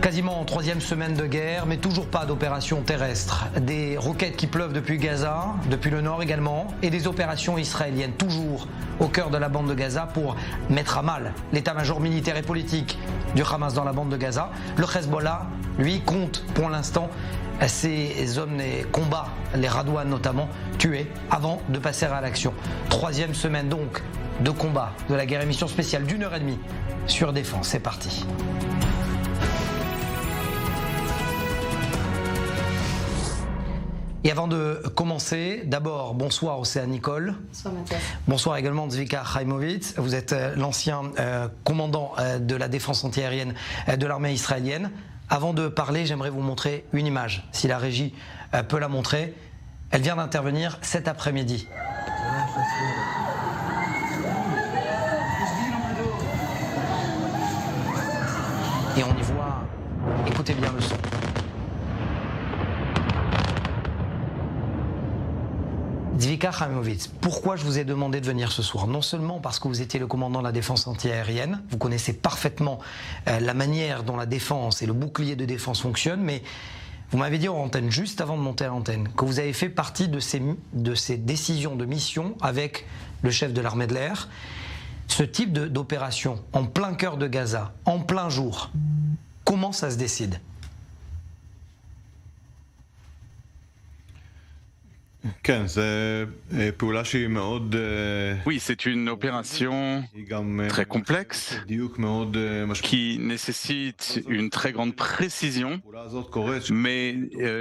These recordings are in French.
Quasiment en troisième semaine de guerre, mais toujours pas d'opération terrestre. Des roquettes qui pleuvent depuis Gaza, depuis le nord également, et des opérations israéliennes toujours au cœur de la bande de Gaza pour mettre à mal l'état-major militaire et politique du Hamas dans la bande de Gaza. Le Hezbollah, lui, compte pour l'instant ces hommes des combats, les Radouane notamment, tués avant de passer à l'action. Troisième semaine donc de combat de la guerre, émission spéciale d'1h30 sur Défense. C'est parti. Et avant de commencer, d'abord, bonsoir Océane Nicole. Bonsoir Mathias. Bonsoir également Zvika Chaïmovitz. Vous êtes l'ancien commandant de la défense antiaérienne de l'armée israélienne. Avant de parler, j'aimerais vous montrer une image, si la régie peut la montrer. Elle vient d'intervenir cet après-midi. Et on y voit, écoutez bien le son. Zvika Chaïmovitz, pourquoi je vous ai demandé de venir ce soir? Non seulement parce que vous étiez le commandant de la défense antiaérienne, vous connaissez parfaitement la manière dont la défense et le bouclier de défense fonctionnent, mais vous m'avez dit en antenne, juste avant de monter à l'antenne, que vous avez fait partie de ces décisions de mission avec le chef de l'armée de l'air. Ce type d'opération, en plein cœur de Gaza, en plein jour, comment ça se décide? Oui, c'est une opération très complexe qui nécessite une très grande précision, mais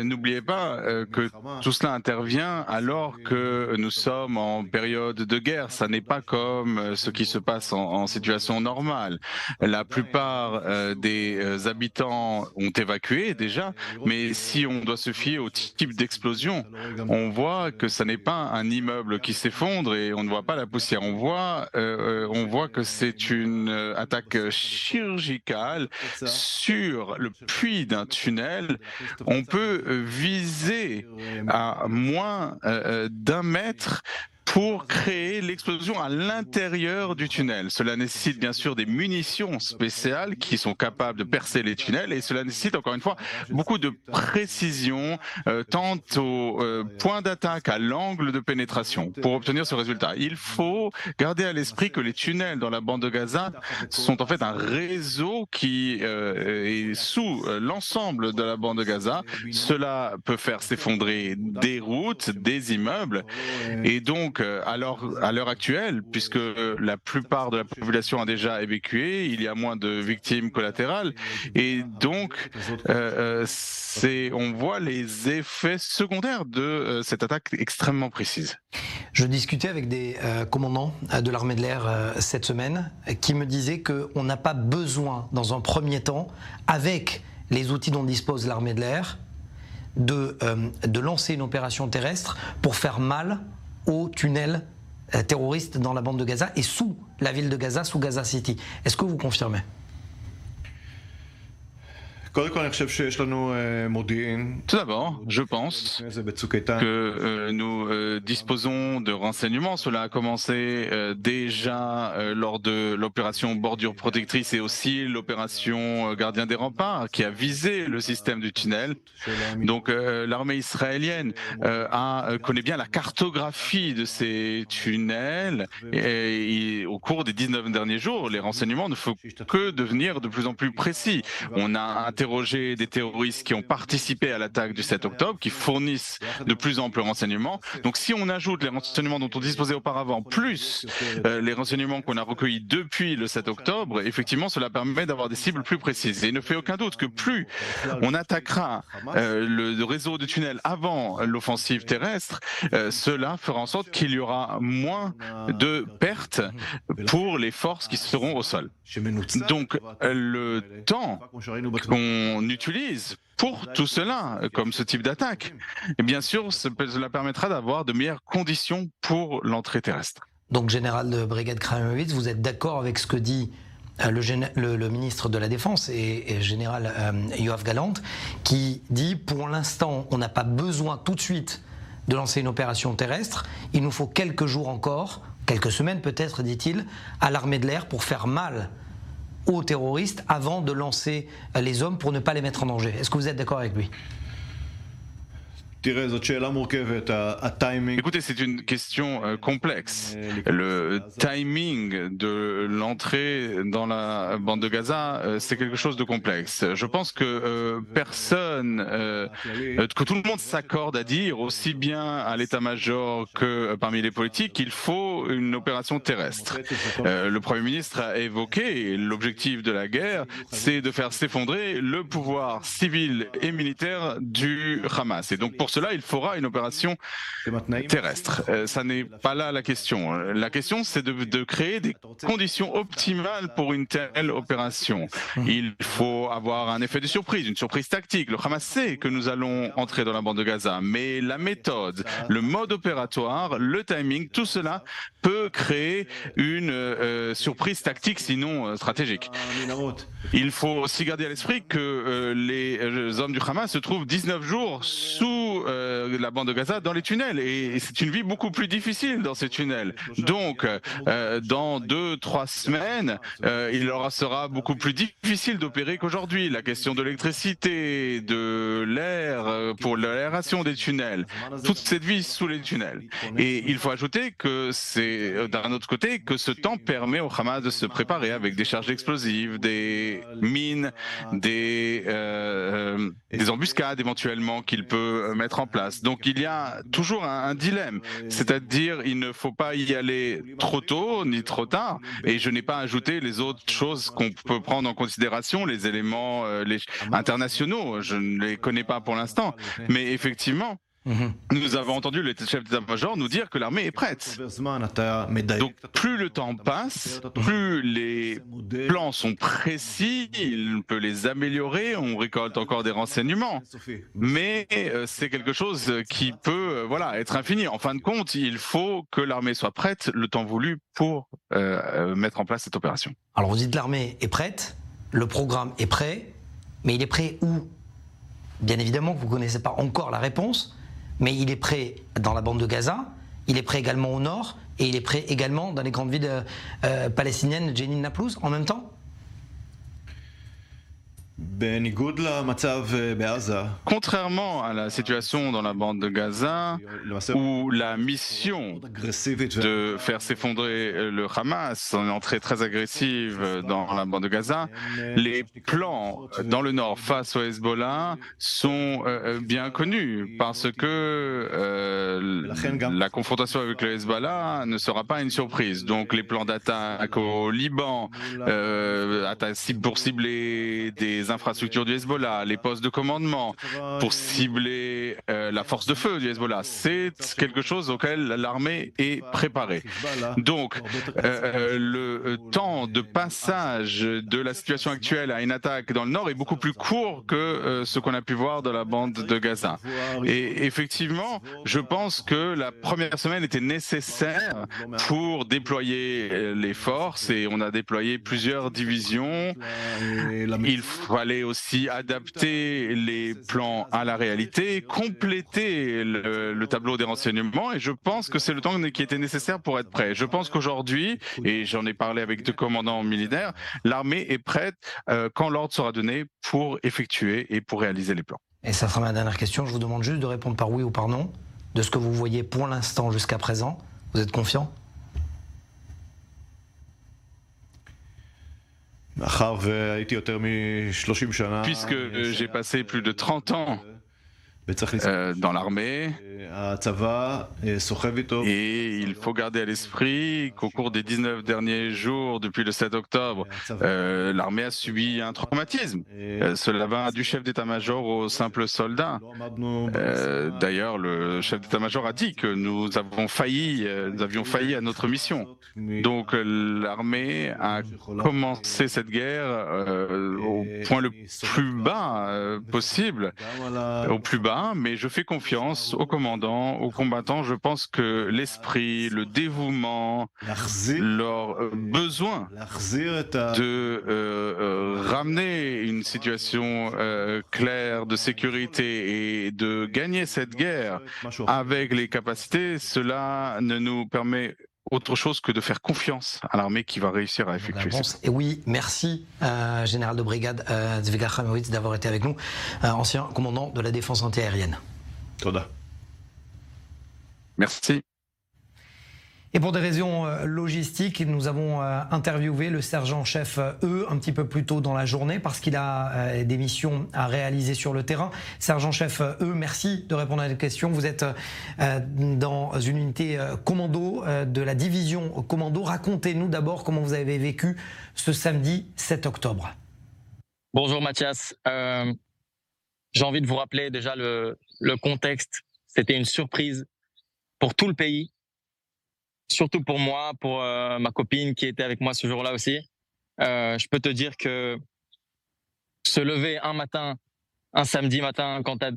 n'oubliez pas que tout cela intervient alors que nous sommes en période de guerre. Ça n'est pas comme ce qui se passe en situation normale. La plupart des habitants ont évacué déjà, mais si on doit se fier au type d'explosion, on voit que ce n'est pas un immeuble qui s'effondre et on ne voit pas la poussière. On voit que c'est une attaque chirurgicale sur le puits d'un tunnel. On peut viser à moins d'1 mètre pour créer l'explosion à l'intérieur du tunnel. Cela nécessite bien sûr des munitions spéciales qui sont capables de percer les tunnels et cela nécessite encore une fois beaucoup de précision tant au point d'attaque à l'angle de pénétration pour obtenir ce résultat. Il faut garder à l'esprit que les tunnels dans la bande de Gaza sont en fait un réseau qui est sous l'ensemble de la bande de Gaza. Cela peut faire s'effondrer des routes, des immeubles et donc à l'heure actuelle, puisque la plupart de la population a déjà évacué, il y a moins de victimes collatérales, et donc on voit les effets secondaires de cette attaque extrêmement précise. Je discutais avec des commandants de l'armée de l'air cette semaine qui me disaient qu'on n'a pas besoin, dans un premier temps, avec les outils dont dispose l'armée de l'air, de lancer une opération terrestre pour faire mal aux tunnels terroristes dans la bande de Gaza et sous la ville de Gaza, sous Gaza City. Est-ce que vous confirmez ? Tout d'abord, je pense que nous disposons de renseignements. Cela a commencé déjà lors de l'opération Bordure Protectrice et aussi l'opération Gardien des Remparts qui a visé le système du tunnel. Donc l'armée israélienne connaît bien la cartographie de ces tunnels et au cours des 19 derniers jours, les renseignements ne font que devenir de plus en plus précis. On a interroger des terroristes qui ont participé à l'attaque du 7 octobre, qui fournissent de plus amples renseignements. Donc si on ajoute les renseignements dont on disposait auparavant, plus les renseignements qu'on a recueillis depuis le 7 octobre, effectivement cela permet d'avoir des cibles plus précises. Et il ne fait aucun doute que plus on attaquera le réseau de tunnels avant l'offensive terrestre, cela fera en sorte qu'il y aura moins de pertes pour les forces qui seront au sol. Donc le temps qu'on utilise pour tout cela, comme ce type d'attaque, et bien sûr, cela permettra d'avoir de meilleures conditions pour l'entrée terrestre. Donc, général de brigade Chaïmovitz, vous êtes d'accord avec ce que dit le ministre de la Défense et général Yoav Gallant, qui dit pour l'instant, on n'a pas besoin tout de suite de lancer une opération terrestre, il nous faut quelques jours encore, quelques semaines peut-être, dit-il, à l'armée de l'air pour faire mal aux terroristes avant de lancer les hommes pour ne pas les mettre en danger. Est-ce que vous êtes d'accord avec lui? Écoutez, c'est une question complexe. Le timing de l'entrée dans la bande de Gaza, c'est quelque chose de complexe. Je pense que que tout le monde s'accorde à dire, aussi bien à l'état-major que parmi les politiques, qu'il faut une opération terrestre. Le Premier ministre a évoqué l'objectif de la guerre, c'est de faire s'effondrer le pouvoir civil et militaire du Hamas. Et donc pour cela, il faudra une opération terrestre. Ça n'est pas là la question. La question, c'est de créer des conditions optimales pour une telle opération. Il faut avoir un effet de surprise, une surprise tactique. Le Hamas sait que nous allons entrer dans la bande de Gaza, mais la méthode, le mode opératoire, le timing, tout cela peut créer une surprise tactique, sinon stratégique. Il faut aussi garder à l'esprit que les hommes du Hamas se trouvent 19 jours sous la bande de Gaza dans les tunnels, et c'est une vie beaucoup plus difficile dans ces tunnels. Donc, dans 2-3 semaines, il leur sera beaucoup plus difficile d'opérer qu'aujourd'hui. La question de l'électricité, de l'air, pour l'aération des tunnels, toute cette vie sous les tunnels. Et il faut ajouter que c'est, d'un autre côté, que ce temps permet au Hamas de se préparer avec des charges explosives, des mines, des embuscades éventuellement qu'il peut mettre en place. Donc il y a toujours un dilemme, c'est-à-dire il ne faut pas y aller trop tôt ni trop tard, et je n'ai pas ajouté les autres choses qu'on peut prendre en considération, les éléments internationaux, je ne les connais pas pour l'instant, mais effectivement, nous avons entendu le chef d'état-major nous dire que l'armée est prête. Donc plus le temps passe, plus les plans sont précis, il peut les améliorer, on récolte encore des renseignements. Mais c'est quelque chose qui peut être infini. En fin de compte, il faut que l'armée soit prête le temps voulu pour mettre en place cette opération. Alors vous dites l'armée est prête, le programme est prêt, mais il est prêt où? Bien évidemment que vous ne connaissez pas encore la réponse, mais il est prêt dans la bande de Gaza, il est prêt également au nord, et il est prêt également dans les grandes villes palestiniennes, Jenin, Naplouse, en même temps? Contrairement à la situation dans la bande de Gaza, où la mission de faire s'effondrer le Hamas, une entrée très agressive dans la bande de Gaza, les plans dans le nord face au Hezbollah sont bien connus, parce que la confrontation avec le Hezbollah ne sera pas une surprise. Donc les plans d'attaque au Liban, pour cibler des infrastructures du Hezbollah, les postes de commandement, pour cibler la force de feu du Hezbollah. C'est quelque chose auquel l'armée est préparée. Donc, le temps de passage de la situation actuelle à une attaque dans le nord est beaucoup plus court que ce qu'on a pu voir dans la bande de Gaza. Et effectivement, je pense que la première semaine était nécessaire pour déployer les forces, et on a déployé plusieurs divisions. Il fallait aussi adapter les plans à la réalité, compléter le tableau des renseignements, et je pense que c'est le temps qui était nécessaire pour être prêt. Je pense qu'aujourd'hui, et j'en ai parlé avec deux commandants militaires, l'armée est prête quand l'ordre sera donné pour effectuer et pour réaliser les plans. Et ça sera ma dernière question, je vous demande juste de répondre par oui ou par non, de ce que vous voyez pour l'instant jusqu'à présent. Vous êtes confiant? Puisque j'ai passé plus de 30 ans dans l'armée, et il faut garder à l'esprit qu'au cours des 19 derniers jours, depuis le 7 octobre, l'armée a subi un traumatisme. Cela va du chef d'état-major au simple soldat. D'ailleurs, le chef d'état-major a dit que nous avions failli à notre mission. Donc l'armée a commencé cette guerre au point le plus bas possible, au plus bas, mais je fais confiance aux commandants, aux combattants. Je pense que l'esprit, le dévouement, leur besoin de ramener une situation claire de sécurité et de gagner cette guerre avec les capacités, cela ne nous permet autre chose que de faire confiance à l'armée qui va réussir à effectuer ça. Et oui, merci général de brigade Zviga Khamowitz d'avoir été avec nous, ancien commandant de la défense antiaérienne. Toda. Merci. Et pour des raisons logistiques, nous avons interviewé le sergent-chef un petit peu plus tôt dans la journée parce qu'il a des missions à réaliser sur le terrain. Sergent-chef merci de répondre à la question. Vous êtes dans une unité commando de la division commando. Racontez-nous d'abord comment vous avez vécu ce samedi 7 octobre. Bonjour Mathias. J'ai envie de vous rappeler déjà le contexte. C'était une surprise pour tout le pays. Surtout pour moi, pour ma copine qui était avec moi ce jour-là aussi. Je peux te dire que se lever un samedi matin, quand tu as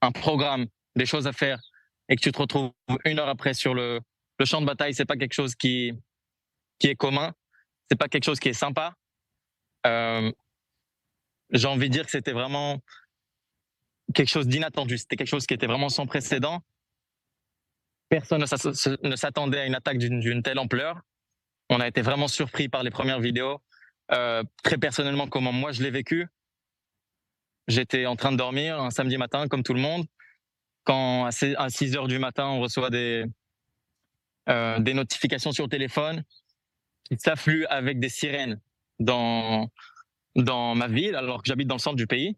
un programme, des choses à faire, et que tu te retrouves 1 heure après sur le champ de bataille, c'est pas quelque chose qui est commun, c'est pas quelque chose qui est sympa. J'ai envie de dire que c'était vraiment quelque chose d'inattendu, c'était quelque chose qui était vraiment sans précédent. Personne ne s'attendait à une attaque d'une telle ampleur. On a été vraiment surpris par les premières vidéos. Très personnellement, comment moi je l'ai vécu. J'étais en train de dormir un samedi matin, comme tout le monde. Quand à 6 heures du matin, on reçoit des notifications sur le téléphone qui s'affluent avec des sirènes dans ma ville, alors que j'habite dans le centre du pays.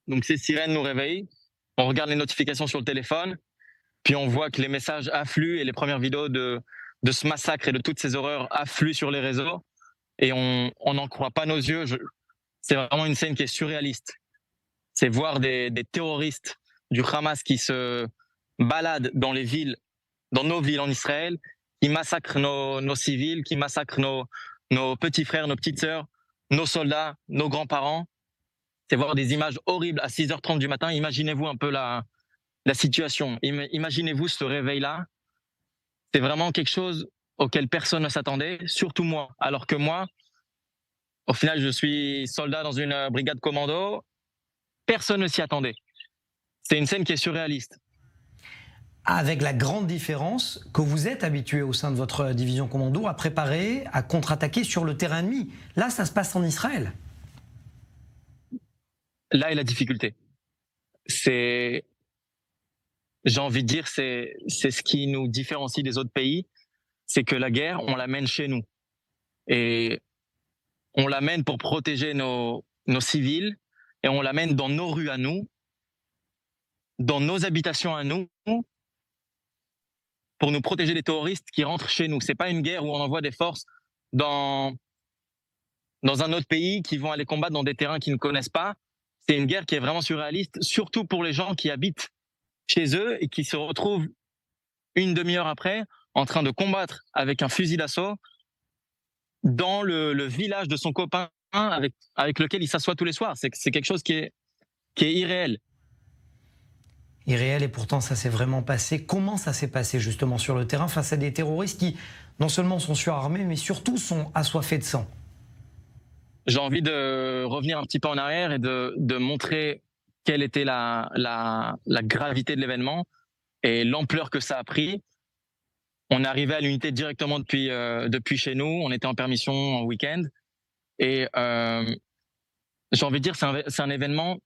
Donc ces sirènes nous réveillent. On regarde les notifications sur le téléphone. Puis on voit que les messages affluent et les premières vidéos de ce massacre et de toutes ces horreurs affluent sur les réseaux. Et on n'en croit pas nos yeux. C'est vraiment une scène qui est surréaliste. C'est voir des terroristes du Hamas qui se baladent dans les villes, dans nos villes en Israël, qui massacrent nos civils, qui massacrent nos petits frères, nos petites sœurs, nos soldats, nos grands-parents. C'est voir des images horribles à 6h30 du matin. Imaginez-vous un peu la situation. Imaginez-vous ce réveil-là. C'est vraiment quelque chose auquel personne ne s'attendait, surtout moi. Alors que moi, au final, je suis soldat dans une brigade commando. Personne ne s'y attendait. C'est une scène qui est surréaliste. Avec la grande différence que vous êtes habitué au sein de votre division commando à préparer, à contre-attaquer sur le terrain ennemi. Là, ça se passe en Israël. Là est la difficulté. J'ai envie de dire, c'est ce qui nous différencie des autres pays, c'est que la guerre, on la mène chez nous. Et on la mène pour protéger nos civils, et on la mène dans nos rues à nous, dans nos habitations à nous, pour nous protéger des terroristes qui rentrent chez nous. C'est pas une guerre où on envoie des forces dans un autre pays qui vont aller combattre dans des terrains qu'ils ne connaissent pas. C'est une guerre qui est vraiment surréaliste, surtout pour les gens qui habitent chez eux et qui se retrouvent une demi-heure après en train de combattre avec un fusil d'assaut dans le village de son copain avec lequel il s'assoit tous les soirs. C'est quelque chose qui est irréel. Irréel, et pourtant ça s'est vraiment passé. Comment ça s'est passé justement sur le terrain face à des terroristes qui non seulement sont surarmés mais surtout sont assoiffés de sang? J'ai envie de revenir un petit peu en arrière et de montrer quelle était la gravité de l'événement et l'ampleur que ça a pris. On est arrivé à l'unité directement depuis chez nous. On était en permission en week-end. Et j'ai envie de dire, c'est un événement,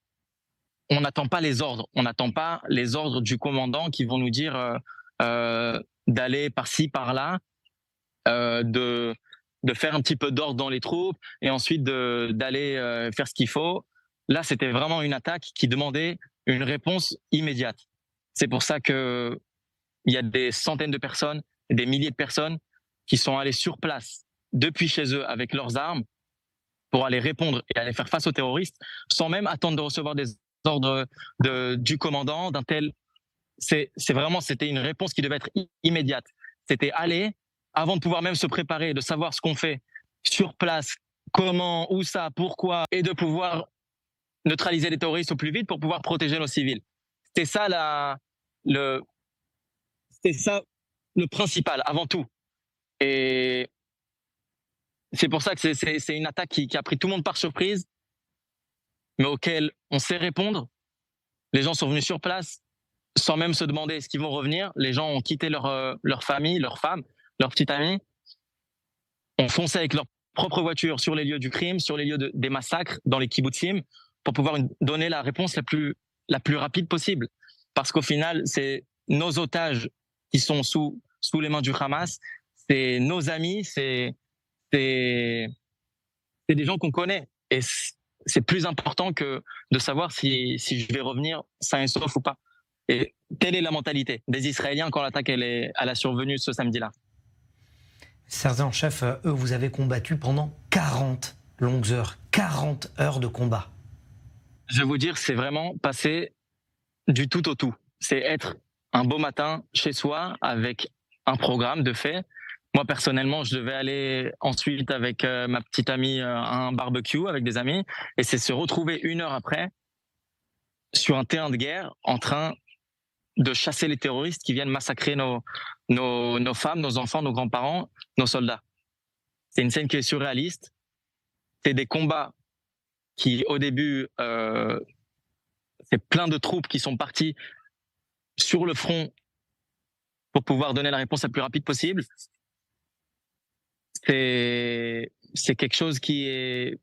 on n'attend pas les ordres. On n'attend pas les ordres du commandant qui vont nous dire d'aller par-ci, par-là, de faire un petit peu d'ordre dans les troupes et ensuite d'aller faire ce qu'il faut. Là, c'était vraiment une attaque qui demandait une réponse immédiate. C'est pour ça qu'il y a des centaines de personnes, des milliers de personnes qui sont allées sur place depuis chez eux avec leurs armes pour aller répondre et aller faire face aux terroristes sans même attendre de recevoir des ordres du commandant, d'un tel. C'était une réponse qui devait être immédiate. C'était aller, avant de pouvoir même se préparer, de savoir ce qu'on fait sur place, comment, où ça, pourquoi, et de pouvoir neutraliser les terroristes au plus vite pour pouvoir protéger nos civils. C'était ça le principal, avant tout. Et c'est pour ça que c'est une attaque qui a pris tout le monde par surprise, mais auquel on sait répondre. Les gens sont venus sur place. sans même se demander est-ce qu'ils vont revenir. Les gens ont quitté leur famille, leurs femmes, leurs petites amies, ont foncé avec leur propre voiture sur les lieux du crime, sur les lieux des massacres, dans les kibbutzim, pour pouvoir donner la réponse la plus rapide possible. Parce qu'au final, c'est nos otages qui sont sous les mains du Hamas, c'est nos amis, c'est des gens qu'on connaît. Et c'est plus important que de savoir si je vais revenir sain et sauf ou pas. Et telle est la mentalité des Israéliens quand l'attaque elle a survenu ce samedi-là. Sergent-chef, eux, vous avez combattu pendant 40 longues heures, 40 heures de combat. Je vais vous dire, c'est vraiment passer du tout au tout. C'est être un beau matin chez soi avec un programme de fait. Moi, personnellement, je devais aller ensuite avec ma petite amie à un barbecue avec des amis. Et c'est se retrouver 1 heure après sur un terrain de guerre en train de chasser les terroristes qui viennent massacrer nos femmes, nos enfants, nos grands-parents, nos soldats. C'est une scène qui est surréaliste. C'est des combats qui, au début, c'est plein de troupes qui sont parties sur le front pour pouvoir donner la réponse la plus rapide possible. C'est quelque chose qui est...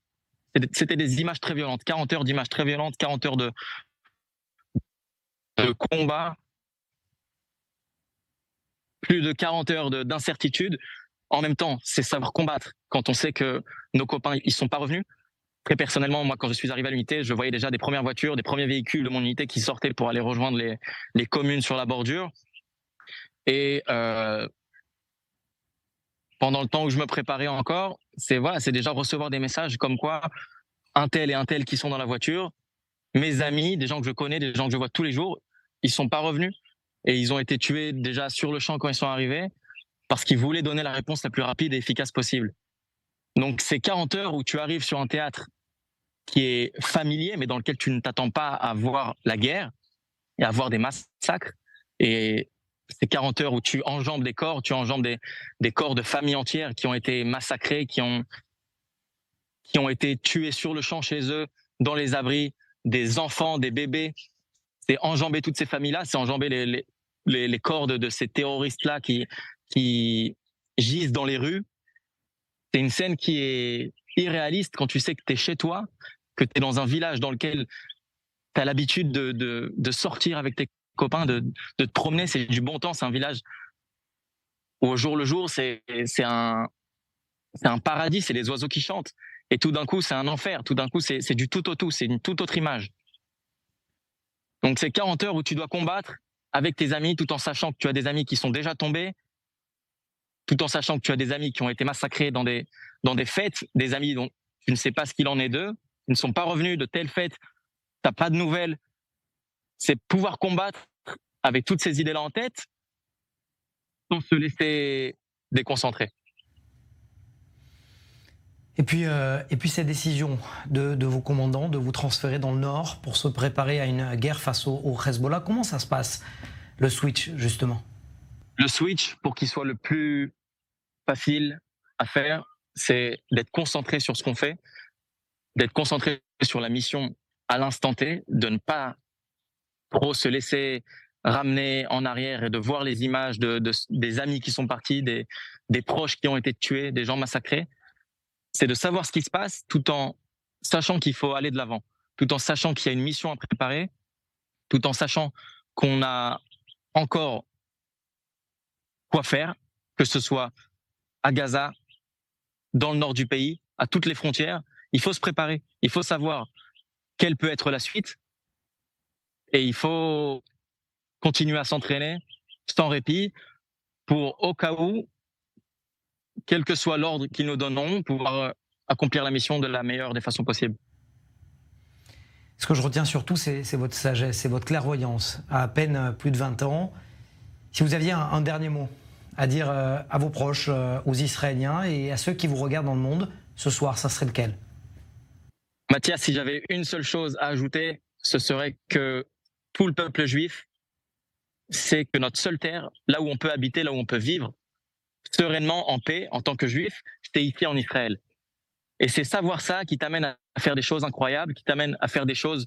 C'était des images très violentes, 40 heures d'images très violentes, 40 heures de combat, plus de 40 heures d'incertitude. En même temps, c'est savoir combattre quand on sait que nos copains, ils sont pas revenus. Très personnellement, moi, quand je suis arrivé à l'unité, je voyais déjà des premières voitures, des premiers véhicules de mon unité qui sortaient pour aller rejoindre les communes sur la bordure. Et pendant le temps où je me préparais encore, c'est déjà recevoir des messages comme quoi un tel et un tel qui sont dans la voiture, mes amis, des gens que je connais, des gens que je vois tous les jours, ils sont pas revenus et ils ont été tués déjà sur le champ quand ils sont arrivés parce qu'ils voulaient donner la réponse la plus rapide et efficace possible. Donc c'est 40 heures où tu arrives sur un théâtre qui est familier mais dans lequel tu ne t'attends pas à voir la guerre et à voir des massacres. Et c'est 40 heures où tu enjambes des corps, tu enjambes des corps de familles entières qui ont été massacrés, qui ont été tués sur le champ chez eux, dans les abris, des enfants, des bébés. C'est enjamber toutes ces familles-là, c'est enjamber les corps de ces terroristes-là qui gisent dans les rues. C'est une scène qui est irréaliste quand tu sais que tu es chez toi, que tu es dans un village dans lequel tu as l'habitude de sortir avec tes copains, de te promener, c'est du bon temps, c'est un village où au jour le jour, c'est un paradis, c'est les oiseaux qui chantent. Et tout d'un coup, c'est un enfer, tout d'un coup, c'est du tout au tout, c'est une toute autre image. Donc c'est 40 heures où tu dois combattre avec tes amis tout en sachant que tu as des amis qui sont déjà tombés, tout en sachant que tu as des amis qui ont été massacrés dans des fêtes, des amis dont tu ne sais pas ce qu'il en est d'eux, ils ne sont pas revenus de telle fête, tu n'as pas de nouvelles. C'est pouvoir combattre avec toutes ces idées-là en tête sans se laisser déconcentrer. Et puis cette décision de vos commandants de vous transférer dans le nord pour se préparer à une guerre face au Hezbollah, comment ça se passe, le switch, justement? Le switch, pour qu'il soit le plus facile à faire, c'est d'être concentré sur ce qu'on fait, d'être concentré sur la mission à l'instant T, de ne pas trop se laisser ramener en arrière et de voir les images des amis qui sont partis, des proches qui ont été tués, des gens massacrés. C'est de savoir ce qui se passe tout en sachant qu'il faut aller de l'avant, tout en sachant qu'il y a une mission à préparer, tout en sachant qu'on a encore quoi faire, que ce soit à Gaza, dans le nord du pays, à toutes les frontières. Il faut se préparer, il faut savoir quelle peut être la suite et il faut continuer à s'entraîner sans répit pour, au cas où, quel que soit l'ordre qu'ils nous donneront, pouvoir accomplir la mission de la meilleure des façons possibles. Ce que je retiens surtout, c'est votre sagesse, c'est votre clairvoyance. À peine plus de 20 ans, si vous aviez un dernier mot à dire à vos proches, aux Israéliens et à ceux qui vous regardent dans le monde, ce soir, ça serait lequel? Mathias, si j'avais une seule chose à ajouter, ce serait que tout le peuple juif, c'est que notre seule terre, là où on peut habiter, là où on peut vivre sereinement, en paix, en tant que juif, c'est ici en Israël. Et c'est savoir ça qui t'amène à faire des choses incroyables, qui t'amène à faire des choses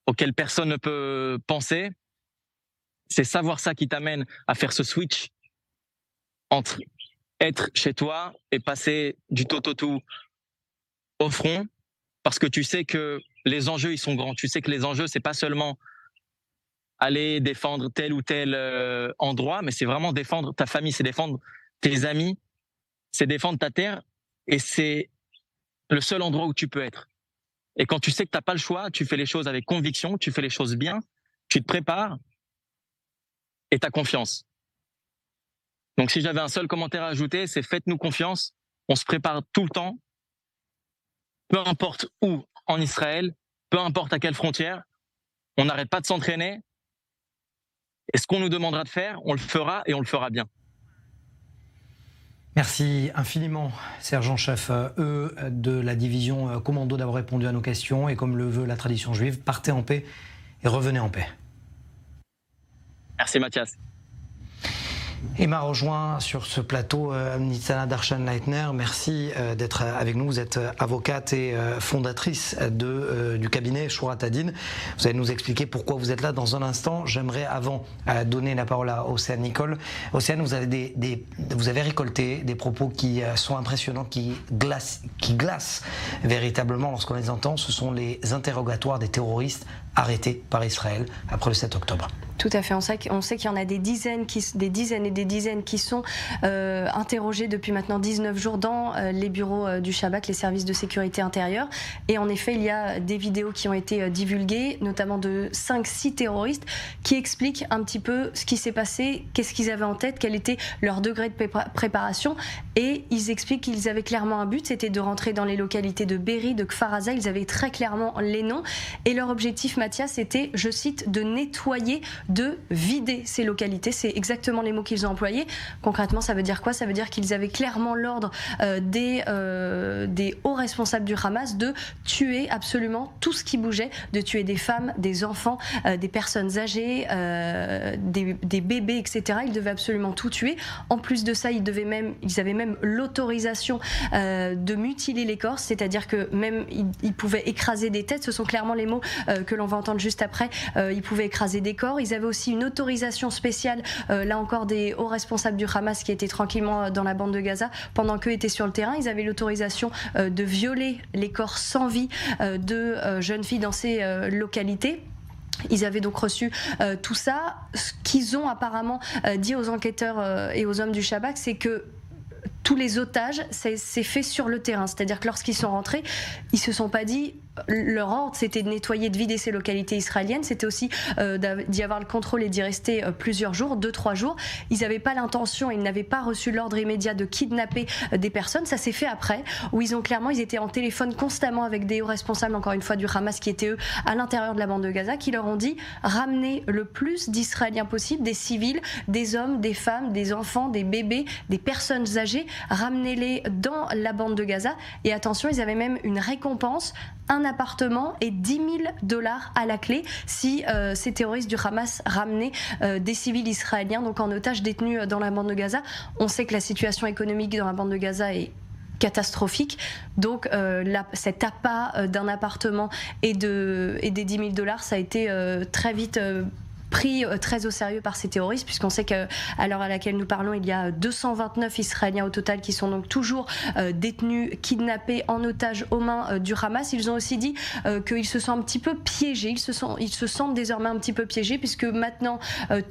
auquel personne ne peut penser. C'est savoir ça qui t'amène à faire ce switch entre être chez toi et passer du tout au front, parce que tu sais que les enjeux, ils sont grands. Tu sais que les enjeux, c'est pas seulement aller défendre tel ou tel endroit, mais c'est vraiment défendre ta famille, c'est défendre tes amis, c'est défendre ta terre, et c'est le seul endroit où tu peux être. Et quand tu sais que t'as pas le choix, tu fais les choses avec conviction, tu fais les choses bien, tu te prépares et t'as confiance. Donc si j'avais un seul commentaire à ajouter, c'est faites-nous confiance, on se prépare tout le temps, peu importe où en Israël, peu importe à quelle frontière, on n'arrête pas de s'entraîner, et ce qu'on nous demandera de faire, on le fera et on le fera bien. Merci infiniment, sergent-chef de la division commando, d'avoir répondu à nos questions. Et comme le veut la tradition juive, partez en paix et revenez en paix. Merci Mathias. Et m'a rejoint sur ce plateau Nitzana Darshan-Leitner. Merci d'être avec nous. Vous êtes avocate et fondatrice du cabinet Shurat Hadin. Vous allez nous expliquer pourquoi vous êtes là dans un instant. J'aimerais avant donner la parole à Océane Nicole. Océane, vous avez récolté des propos qui sont impressionnants, qui glacent véritablement lorsqu'on les entend. Ce sont les interrogatoires des terroristes arrêtés par Israël après le 7 octobre. Tout à fait. On sait qu'il y en a des dizaines et des dizaines qui sont interrogés depuis maintenant 19 jours dans les bureaux du Shabak, les services de sécurité intérieure. Et en effet, il y a des vidéos qui ont été divulguées, notamment de 5-6 terroristes, qui expliquent un petit peu ce qui s'est passé, qu'est-ce qu'ils avaient en tête, quel était leur degré de préparation. Et ils expliquent qu'ils avaient clairement un but, c'était de rentrer dans les localités de Be'eri, de Kfar Aza. Ils avaient très clairement les noms. Et leur objectif, Mathias, était, je cite, de nettoyer, de vider ces localités. C'est exactement les mots qu'ils ont employés. Concrètement, ça veut dire quoi? Ça veut dire qu'ils avaient clairement l'ordre des hauts responsables du Hamas de tuer absolument tout ce qui bougeait, de tuer des femmes, des enfants, des personnes âgées, des bébés, etc. Ils devaient absolument tout tuer. En plus de ça, ils avaient même l'autorisation de mutiler les corps, c'est-à-dire que même ils pouvaient écraser des têtes. Ce sont clairement les mots que l'on va entendre juste après. Ils pouvaient écraser des corps. Ils avaient aussi une autorisation spéciale, là encore des hauts responsables du Hamas qui étaient tranquillement dans la bande de Gaza pendant qu'eux étaient sur le terrain. Ils avaient l'autorisation de violer les corps sans vie de jeunes filles dans ces localités. Ils avaient donc reçu tout ça. Ce qu'ils ont apparemment dit aux enquêteurs et aux hommes du Shabak, c'est que tous les otages, c'est fait sur le terrain. C'est-à-dire que lorsqu'ils sont rentrés, ils se sont pas dit... Leur ordre, c'était de nettoyer, de vider ces localités israéliennes. C'était aussi d'y avoir le contrôle et d'y rester plusieurs jours, 2-3 jours. Ils n'avaient pas l'intention, ils n'avaient pas reçu l'ordre immédiat de kidnapper des personnes. Ça s'est fait après, où ils étaient en téléphone constamment avec des hauts responsables, encore une fois, du Hamas, qui étaient eux à l'intérieur de la bande de Gaza, qui leur ont dit ramenez le plus d'Israéliens possible, des civils, des hommes, des femmes, des enfants, des bébés, des personnes âgées, ramenez-les dans la bande de Gaza. Et attention, ils avaient même une récompense, un appartement et $10,000 à la clé si ces terroristes du Hamas ramenaient des civils israéliens donc en otage détenus dans la bande de Gaza. On sait que la situation économique dans la bande de Gaza est catastrophique, donc cet appât d'un appartement et des $10,000, ça a été très vite pris très au sérieux par ces terroristes, puisqu'on sait qu'à l'heure à laquelle nous parlons, il y a 229 Israéliens au total qui sont donc toujours détenus, kidnappés en otage aux mains du Hamas. Ils ont aussi dit qu'ils se sont un petit peu piégés, ils se sentent désormais un petit peu piégés, puisque maintenant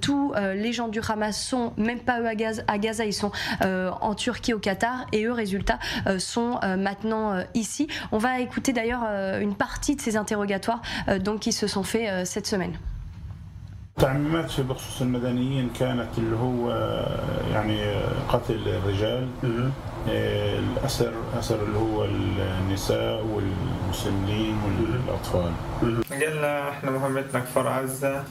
tous les gens du Hamas sont, même pas eux à Gaza, ils sont en Turquie, au Qatar, et eux, résultat, sont maintenant ici. On va écouter d'ailleurs une partie de ces interrogatoires donc, qui se sont faits cette semaine. التعميمات في بخصوص المدنيين كانت اللي هو يعني قتل الرجال الأسر اللي هو النساء والمسنين والأطفال. قالنا احنا مهمتنا كفار عزة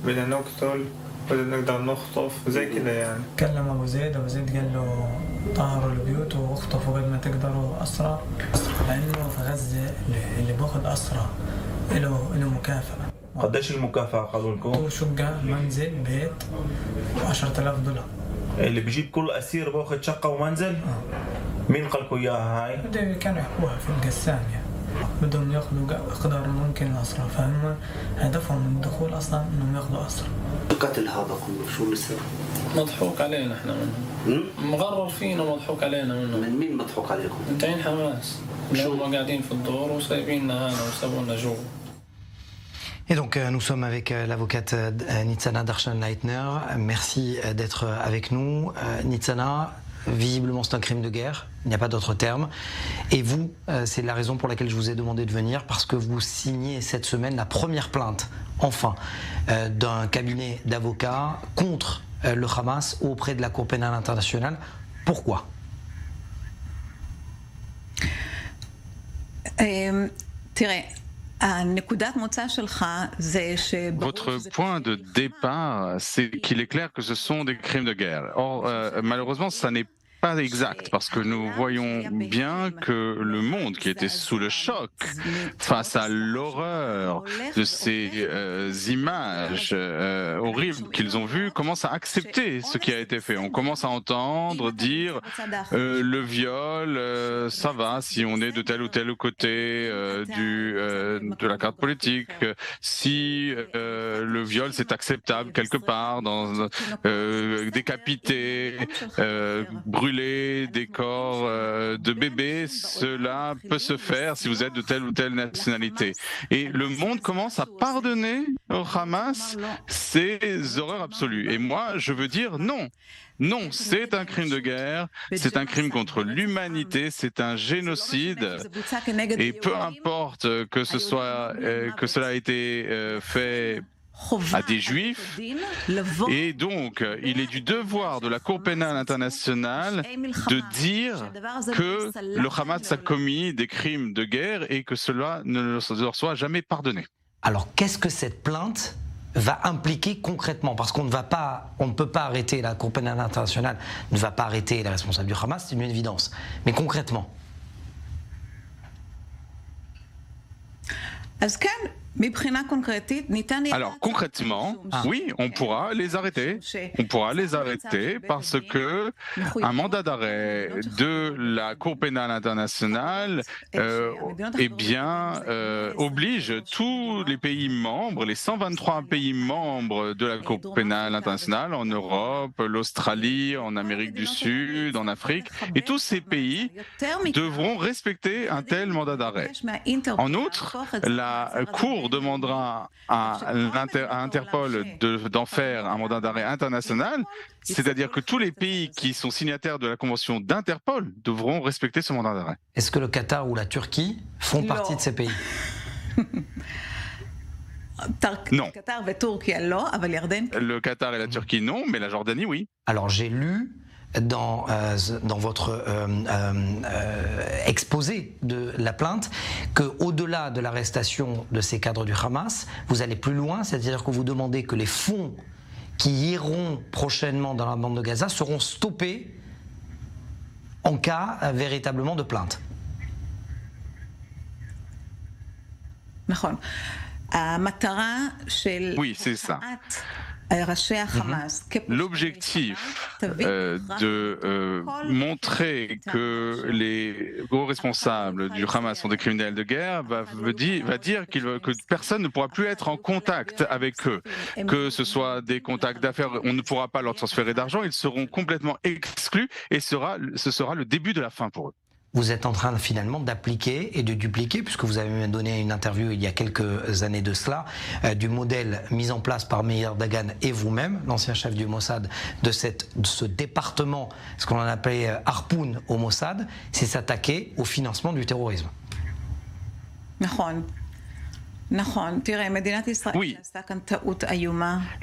بدنا نقتل بدنا نقدر نخطف زي كده يعني. كلم أبو زيد قال له طهروا البيوت واخطفوا قد ما تقدروا أسرى لأنه في غزة اللي باخذ أسرى له مكافأة. قديش المكافأة قالوا لكم؟ شقة منزل بيت $10,000. اللي بيجيب كل أسير باخذ شقة ومنزل؟ مين قال لكم إياها هاي؟ كانوا يحكوها في القسام يعني. بدهم ياخذوا أقدر ممكن الأسرى فهم هدفهم من الدخول أصلا إنهم ياخذوا أسرى. القتل هذا كله شو اللي صار؟ مضحوك علينا إحنا منهم. مغرر فينا مضحوك علينا منهم. من مين مضحوك عليكم؟ متابعين حماس. هم قاعدين في الدور وسايبيننا هنا وسابونا جوا. Et donc nous sommes avec l'avocate Nitzana Darshan-Leitner. Merci d'être avec nous. Nitzana, visiblement c'est un crime de guerre, il n'y a pas d'autre terme. Et vous, c'est la raison pour laquelle je vous ai demandé de venir, parce que vous signez cette semaine la première plainte, enfin, d'un cabinet d'avocats contre le Hamas auprès de la Cour pénale internationale. Pourquoi ? Votre point de départ, c'est qu'il est clair que ce sont des crimes de guerre. Or, malheureusement, ça n'est pas exact, parce que nous voyons bien que le monde qui était sous le choc face à l'horreur de ces images horribles qu'ils ont vues commence à accepter ce qui a été fait. On commence à entendre dire le viol, ça va si on est de tel ou tel côté de la carte politique, si le viol c'est acceptable quelque part, décapiter, brûler des corps de bébés, cela peut se faire si vous êtes de telle ou telle nationalité. Et le monde commence à pardonner au Hamas ces horreurs absolues. Et moi, je veux dire non. Non, c'est un crime de guerre, c'est un crime contre l'humanité, c'est un génocide. Et peu importe que cela a été fait à des juifs, et donc il est du devoir de la Cour pénale internationale de dire que le Hamas a commis des crimes de guerre et que cela ne leur soit jamais pardonné. Alors qu'est-ce que cette plainte va impliquer concrètement? Parce qu'on ne peut pas arrêter, la Cour pénale internationale ne va pas arrêter les responsables du Hamas, c'est une évidence. Mais concrètement? Alors concrètement, oui, on pourra les arrêter. On pourra les arrêter parce que un mandat d'arrêt de la Cour pénale internationale oblige tous les pays membres, les 123 pays membres de la Cour pénale internationale en Europe, l'Australie, en Amérique du Sud, en Afrique, et tous ces pays devront respecter un tel mandat d'arrêt. En outre, la Cour demandera à Interpol d'en faire un mandat d'arrêt international, c'est-à-dire que tous les pays qui sont signataires de la convention d'Interpol devront respecter ce mandat d'arrêt. Est-ce que le Qatar ou la Turquie font partie de ces pays? Non. Le Qatar et la Turquie, non, mais la Jordanie, oui. Alors j'ai lu dans votre exposé de la plainte qu'au-delà de l'arrestation de ces cadres du Hamas, vous allez plus loin, c'est-à-dire que vous demandez que les fonds qui iront prochainement dans la bande de Gaza seront stoppés en cas véritablement de plainte. Oui, c'est ça. L'objectif de montrer que les hauts responsables du Hamas sont des criminels de guerre va dire que personne ne pourra plus être en contact avec eux, que ce soit des contacts d'affaires, on ne pourra pas leur transférer d'argent, ils seront complètement exclus et ce sera le début de la fin pour eux. Vous êtes en train finalement d'appliquer et de dupliquer, puisque vous avez donné une interview il y a quelques années de cela, du modèle mis en place par Meir Dagan et vous-même, l'ancien chef du Mossad, de ce département, ce qu'on appelait Harpoun au Mossad, c'est s'attaquer au financement du terrorisme. Oui,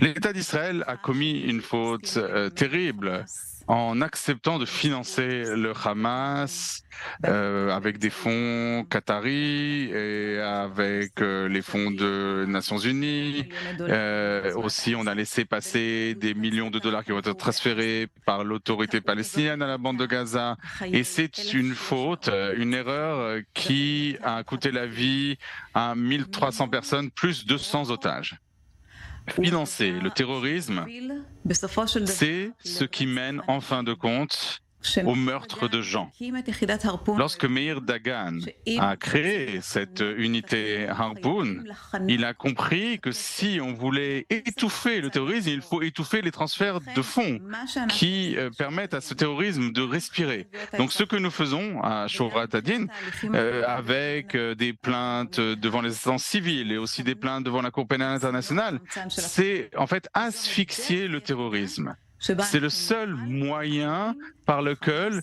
l'État d'Israël a commis une faute terrible en acceptant de financer le Hamas avec des fonds qataris et avec les fonds de Nations Unies. Aussi, on a laissé passer des millions de dollars qui vont être transférés par l'autorité palestinienne à la bande de Gaza. Et c'est une faute, une erreur qui a coûté la vie à 1300 personnes, plus 200 otages. Financer le terrorisme, c'est ce qui mène en fin de compte au meurtre de gens. Lorsque Meir Dagan a créé cette unité Harpoon, il a compris que si on voulait étouffer le terrorisme, il faut étouffer les transferts de fonds qui permettent à ce terrorisme de respirer. Donc ce que nous faisons à Shorat Hadin, avec des plaintes devant les instances civiles et aussi des plaintes devant la Cour pénale internationale, c'est en fait asphyxier le terrorisme. C'est le seul moyen par lequel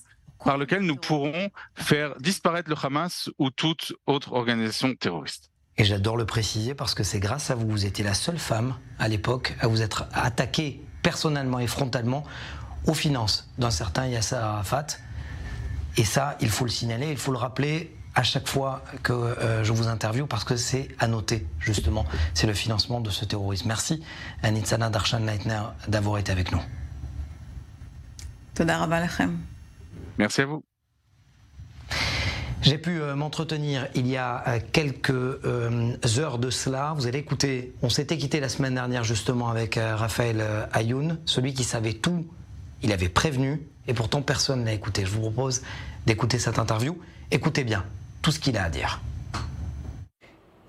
nous pourrons faire disparaître le Hamas ou toute autre organisation terroriste. Et j'adore le préciser parce que c'est grâce à vous, vous étiez la seule femme à l'époque à vous être attaquée personnellement et frontalement aux finances d'un certain Yasser Arafat. Et ça, il faut le signaler, il faut le rappeler à chaque fois que je vous interviewe parce que c'est à noter, justement. C'est le financement de ce terrorisme. Merci à Nitzana Darshan-Leitner d'avoir été avec nous. Merci à vous. J'ai pu m'entretenir il y a quelques heures de cela. Vous allez écouter, on s'était quitté la semaine dernière justement avec Raphaël Ayoun, celui qui savait tout. Il avait prévenu et pourtant personne ne l'a écouté. Je vous propose d'écouter cette interview. Écoutez bien tout ce qu'il a à dire.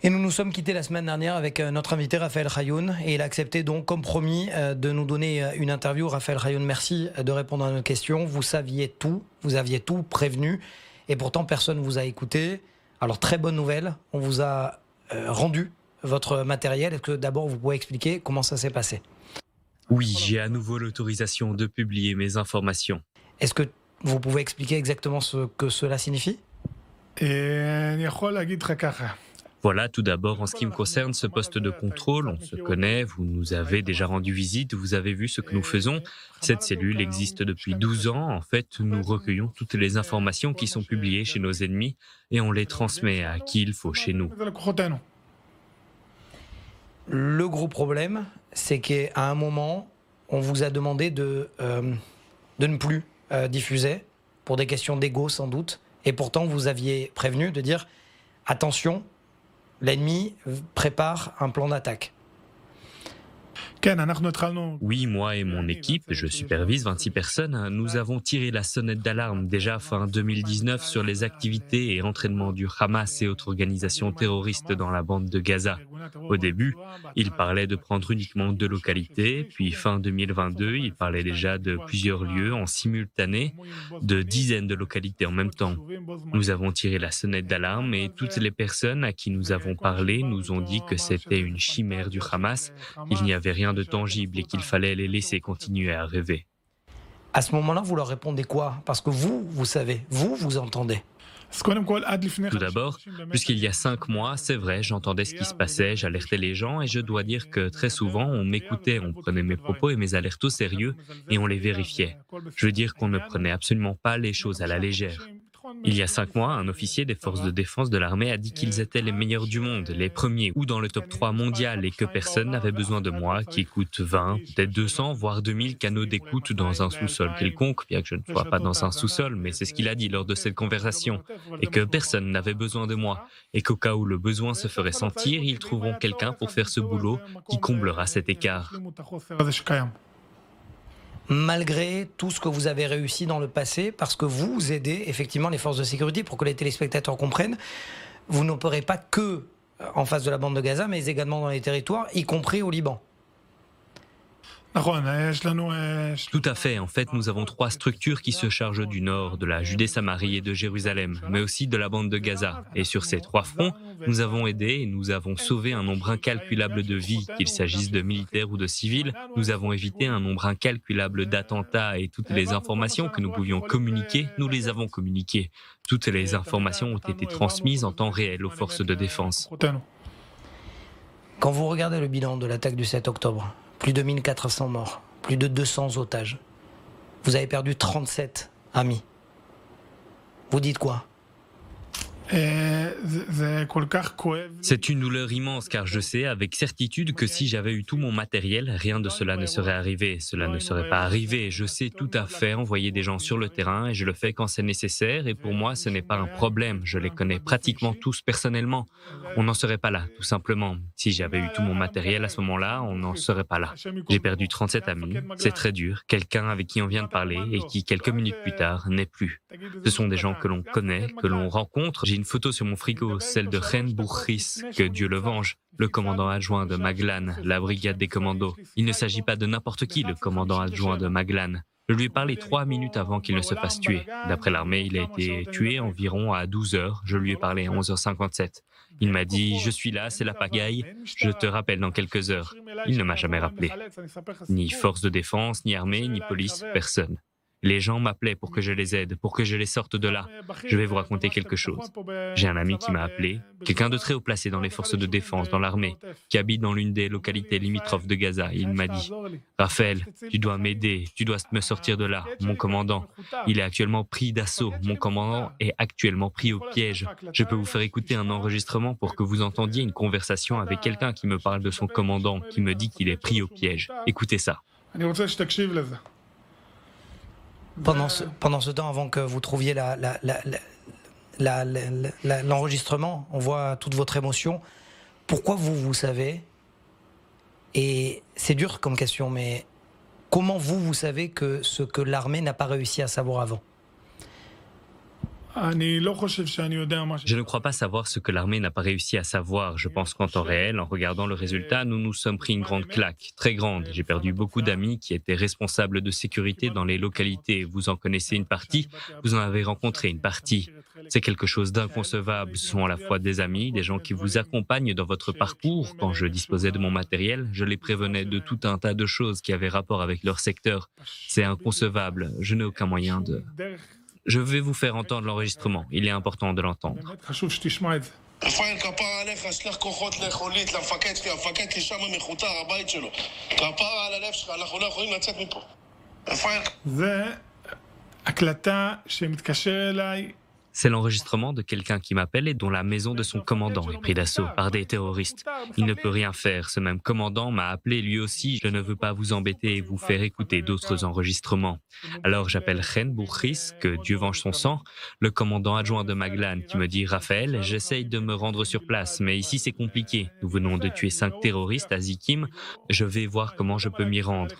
Et nous nous sommes quittés la semaine dernière avec notre invité Raphaël Ayoun et il a accepté donc comme promis de nous donner une interview. Raphaël Ayoun, merci de répondre à nos questions. Vous saviez tout, vous aviez tout prévenu et pourtant personne ne vous a écouté. Alors très bonne nouvelle, on vous a rendu votre matériel. Est-ce que d'abord vous pouvez expliquer comment ça s'est passé? Oui, j'ai à nouveau l'autorisation de publier mes informations. Est-ce que vous pouvez expliquer exactement ce que cela signifie? Voilà, tout d'abord, en ce qui me concerne, ce poste de contrôle, on se connaît, vous nous avez déjà rendu visite, vous avez vu ce que nous faisons. Cette cellule existe depuis 12 ans. En fait, nous recueillons toutes les informations qui sont publiées chez nos ennemis et on les transmet à qui il faut chez nous. Le gros problème, c'est qu'à un moment, on vous a demandé de ne plus diffuser, pour des questions d'ego sans doute, et pourtant vous aviez prévenu de dire « Attention, l'ennemi prépare un plan d'attaque ». Oui, moi et mon équipe, je supervise 26 personnes, nous avons tiré la sonnette d'alarme déjà fin 2019 sur les activités et entraînements du Hamas et autres organisations terroristes dans la bande de Gaza. Au début, ils parlaient de prendre uniquement 2 localités, puis fin 2022, ils parlaient déjà de plusieurs lieux en simultané, de dizaines de localités en même temps. Nous avons tiré la sonnette d'alarme et toutes les personnes à qui nous avons parlé nous ont dit que c'était une chimère du Hamas, qu'il n'y avait rien de tangible et qu'il fallait les laisser continuer à rêver. À ce moment-là, vous leur répondez quoi? Parce que vous savez, vous entendez. Tout d'abord, puisqu'il y a 5 mois, c'est vrai, j'entendais ce qui se passait, j'alertais les gens et je dois dire que très souvent, on m'écoutait, on prenait mes propos et mes alertes au sérieux et on les vérifiait. Je veux dire qu'on ne prenait absolument pas les choses à la légère. Il y a 5 mois, un officier des forces de défense de l'armée a dit qu'ils étaient les meilleurs du monde, les premiers ou dans le top 3 mondial et que personne n'avait besoin de moi, qui écoute 20, peut-être 200, voire 2000 canaux d'écoute dans un sous-sol quelconque, bien que je ne sois pas dans un sous-sol, mais c'est ce qu'il a dit lors de cette conversation, et que personne n'avait besoin de moi, et qu'au cas où le besoin se ferait sentir, ils trouveront quelqu'un pour faire ce boulot qui comblera cet écart. Malgré tout ce que vous avez réussi dans le passé, parce que vous aidez effectivement les forces de sécurité, pour que les téléspectateurs comprennent, vous n'opérez pas que en face de la bande de Gaza, mais également dans les territoires, y compris au Liban. Tout à fait. En fait, nous avons 3 structures qui se chargent du nord, de la Judée-Samarie et de Jérusalem, mais aussi de la bande de Gaza. Et sur ces 3 fronts, nous avons aidé et nous avons sauvé un nombre incalculable de vies, qu'il s'agisse de militaires ou de civils. Nous avons évité un nombre incalculable d'attentats et toutes les informations que nous pouvions communiquer, nous les avons communiquées. Toutes les informations ont été transmises en temps réel aux forces de défense. Quand vous regardez le bilan de l'attaque du 7 octobre, plus de 1400 morts, plus de 200 otages. Vous avez perdu 37 amis. Vous dites quoi? C'est C'est une douleur immense car je sais avec certitude que si j'avais eu tout mon matériel, rien de cela ne serait arrivé. Cela ne serait pas arrivé. Je sais tout à fait envoyer des gens sur le terrain et je le fais quand c'est nécessaire et pour moi ce n'est pas un problème. Je les connais pratiquement tous personnellement. On n'en serait pas là, tout simplement. Si j'avais eu tout mon matériel à ce moment-là, on n'en serait pas là. J'ai perdu 37 amis. C'est très dur. Quelqu'un avec qui on vient de parler et qui quelques minutes plus tard n'est plus. Ce sont des gens que l'on connaît, que l'on rencontre. J'ai une photo sur mon frigo, celle de Chen Bourris, que Dieu le venge, le commandant adjoint de Maglan, la brigade des commandos. Il ne s'agit pas de n'importe qui, le commandant adjoint de Maglan. Je lui ai parlé 3 minutes avant qu'il ne se fasse tuer. D'après l'armée, il a été tué environ à 12 heures. Je lui ai parlé à 11h57. Il m'a dit « Je suis là, c'est la pagaille, je te rappelle dans quelques heures ». Il ne m'a jamais rappelé. Ni force de défense, ni armée, ni police, personne. Les gens m'appelaient pour que je les aide, pour que je les sorte de là. Je vais vous raconter quelque chose. J'ai un ami qui m'a appelé, quelqu'un de très haut placé dans les forces de défense, dans l'armée, qui habite dans l'une des localités limitrophes de Gaza. Il m'a dit « Raphaël, tu dois m'aider, tu dois me sortir de là. Mon commandant, il est actuellement pris d'assaut. Mon commandant est actuellement pris au piège. Je peux vous faire écouter un enregistrement pour que vous entendiez une conversation avec quelqu'un qui me parle de son commandant, qui me dit qu'il est pris au piège. Écoutez ça. » Pendant ce temps, avant que vous trouviez l'enregistrement, on voit toute votre émotion. Pourquoi vous savez, et c'est dur comme question, mais comment vous savez que ce que l'armée n'a pas réussi à savoir avant ? Je ne crois pas savoir ce que l'armée n'a pas réussi à savoir. Je pense qu'en temps réel, en regardant le résultat, nous nous sommes pris une grande claque, très grande. J'ai perdu beaucoup d'amis qui étaient responsables de sécurité dans les localités. Vous en connaissez une partie, vous en avez rencontré une partie. C'est quelque chose d'inconcevable. Ce sont à la fois des amis, des gens qui vous accompagnent dans votre parcours. Quand je disposais de mon matériel, je les prévenais de tout un tas de choses qui avaient rapport avec leur secteur. C'est inconcevable. Je n'ai aucun moyen de... Je vais vous faire entendre l'enregistrement. Il est important de l'entendre. C'est l'enregistrement de quelqu'un qui m'appelle et dont la maison de son commandant est prise d'assaut par des terroristes. Il ne peut rien faire. Ce même commandant m'a appelé lui aussi. Je ne veux pas vous embêter et vous faire écouter d'autres enregistrements. Alors j'appelle Chen Bourris, que Dieu venge son sang, le commandant adjoint de Maglan, qui me dit « Raphaël, j'essaye de me rendre sur place, mais ici c'est compliqué. Nous venons de tuer 5 terroristes à Zikim. Je vais voir comment je peux m'y rendre. »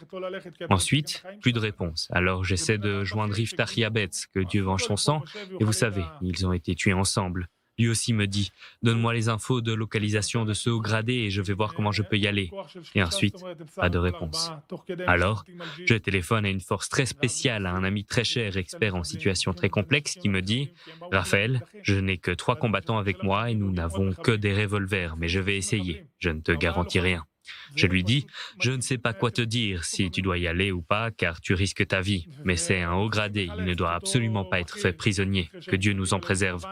Ensuite, plus de réponse. Alors j'essaie de joindre Iftach Yabetz, que Dieu venge son sang, et vous savez, ils ont été tués ensemble. Lui aussi me dit « Donne-moi les infos de localisation de ce haut gradé et je vais voir comment je peux y aller. » Et ensuite, pas de réponse. Alors, je téléphone à une force très spéciale, à un ami très cher, expert en situation très complexe, qui me dit « Raphaël, je n'ai que 3 combattants avec moi et nous n'avons que des revolvers, mais je vais essayer. Je ne te garantis rien. » Je lui dis, je ne sais pas quoi te dire, si tu dois y aller ou pas, car tu risques ta vie. Mais c'est un haut gradé, il ne doit absolument pas être fait prisonnier. Que Dieu nous en préserve.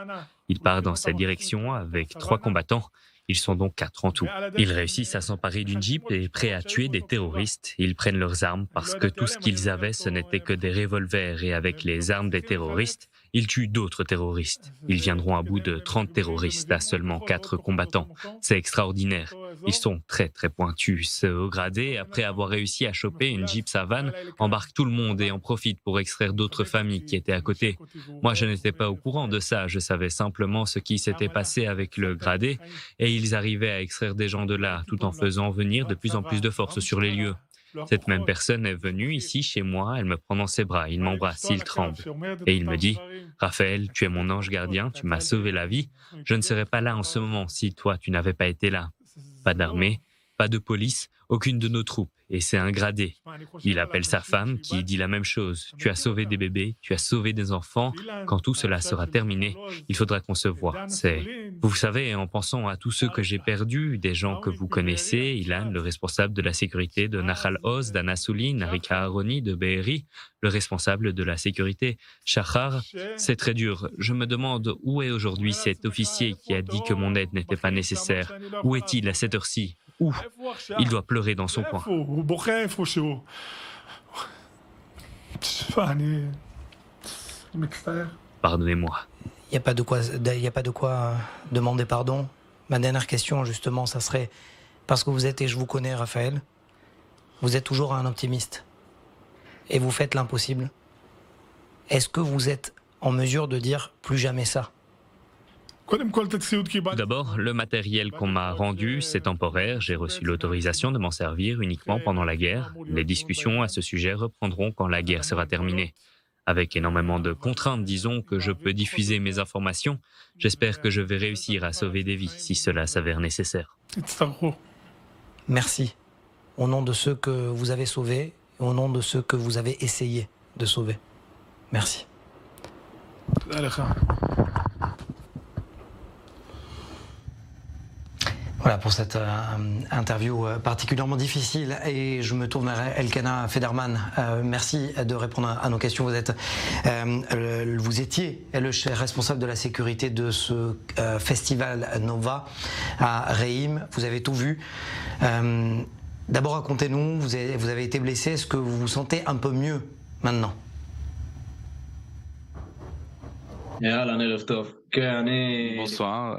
Il part dans cette direction avec 3 combattants. Ils sont donc 4 en tout. Ils réussissent à s'emparer d'une Jeep et prêts à tuer des terroristes. Ils prennent leurs armes parce que tout ce qu'ils avaient, ce n'était que des revolvers. Et avec les armes des terroristes, ils tuent d'autres terroristes. Ils viendront à bout de 30 terroristes à seulement 4 combattants. C'est extraordinaire. Ils sont très très pointus. Ce haut gradé, après avoir réussi à choper une Jeep Savane, embarque tout le monde et en profite pour extraire d'autres familles qui étaient à côté. Moi, je n'étais pas au courant de ça. Je savais simplement ce qui s'était passé avec le gradé et ils arrivaient à extraire des gens de là, tout en faisant venir de plus en plus de force sur les lieux. Cette même personne est venue ici chez moi, elle me prend dans ses bras, il m'embrasse, il tremble. Et il me dit « Raphaël, tu es mon ange gardien, tu m'as sauvé la vie. Je ne serais pas là en ce moment si toi, tu n'avais pas été là. » Pas d'armée, pas de police, aucune de nos troupes. Et c'est un gradé. Il appelle sa femme qui dit la même chose. Tu as sauvé des bébés, tu as sauvé des enfants. Quand tout cela sera terminé, il faudra qu'on se voie. Vous savez, en pensant à tous ceux que j'ai perdus, des gens que vous connaissez, Ilan, le responsable de la sécurité de Nahal Oz, d'Anna Soulin, Arika Aroni, de Be'eri, le responsable de la sécurité, Shachar, c'est très dur. Je me demande où est aujourd'hui cet officier qui a dit que mon aide n'était pas nécessaire. Où est-il à cette heure-ci? Où? Il doit pleurer dans son coin. Pardonnez-moi. Il n'y a pas de quoi demander pardon. Ma dernière question, justement, ça serait, parce que vous êtes, et je vous connais, Raphaël, vous êtes toujours un optimiste. Et vous faites l'impossible. Est-ce que vous êtes en mesure de dire plus jamais ça ? D'abord, le matériel qu'on m'a rendu, c'est temporaire. J'ai reçu l'autorisation de m'en servir uniquement pendant la guerre. Les discussions à ce sujet reprendront quand la guerre sera terminée. Avec énormément de contraintes, disons que je peux diffuser mes informations. J'espère que je vais réussir à sauver des vies si cela s'avère nécessaire. Merci. Au nom de ceux que vous avez sauvés, et au nom de ceux que vous avez essayé de sauver. Merci. Voilà pour cette interview particulièrement difficile, et je me tourne vers Elkana Federman. Merci de répondre à nos questions. Vous étiez le responsable de la sécurité de ce festival Nova à Reim. Vous avez tout vu. D'abord, racontez-nous, vous avez été blessé. Est-ce que vous vous sentez un peu mieux maintenant ? Bonsoir.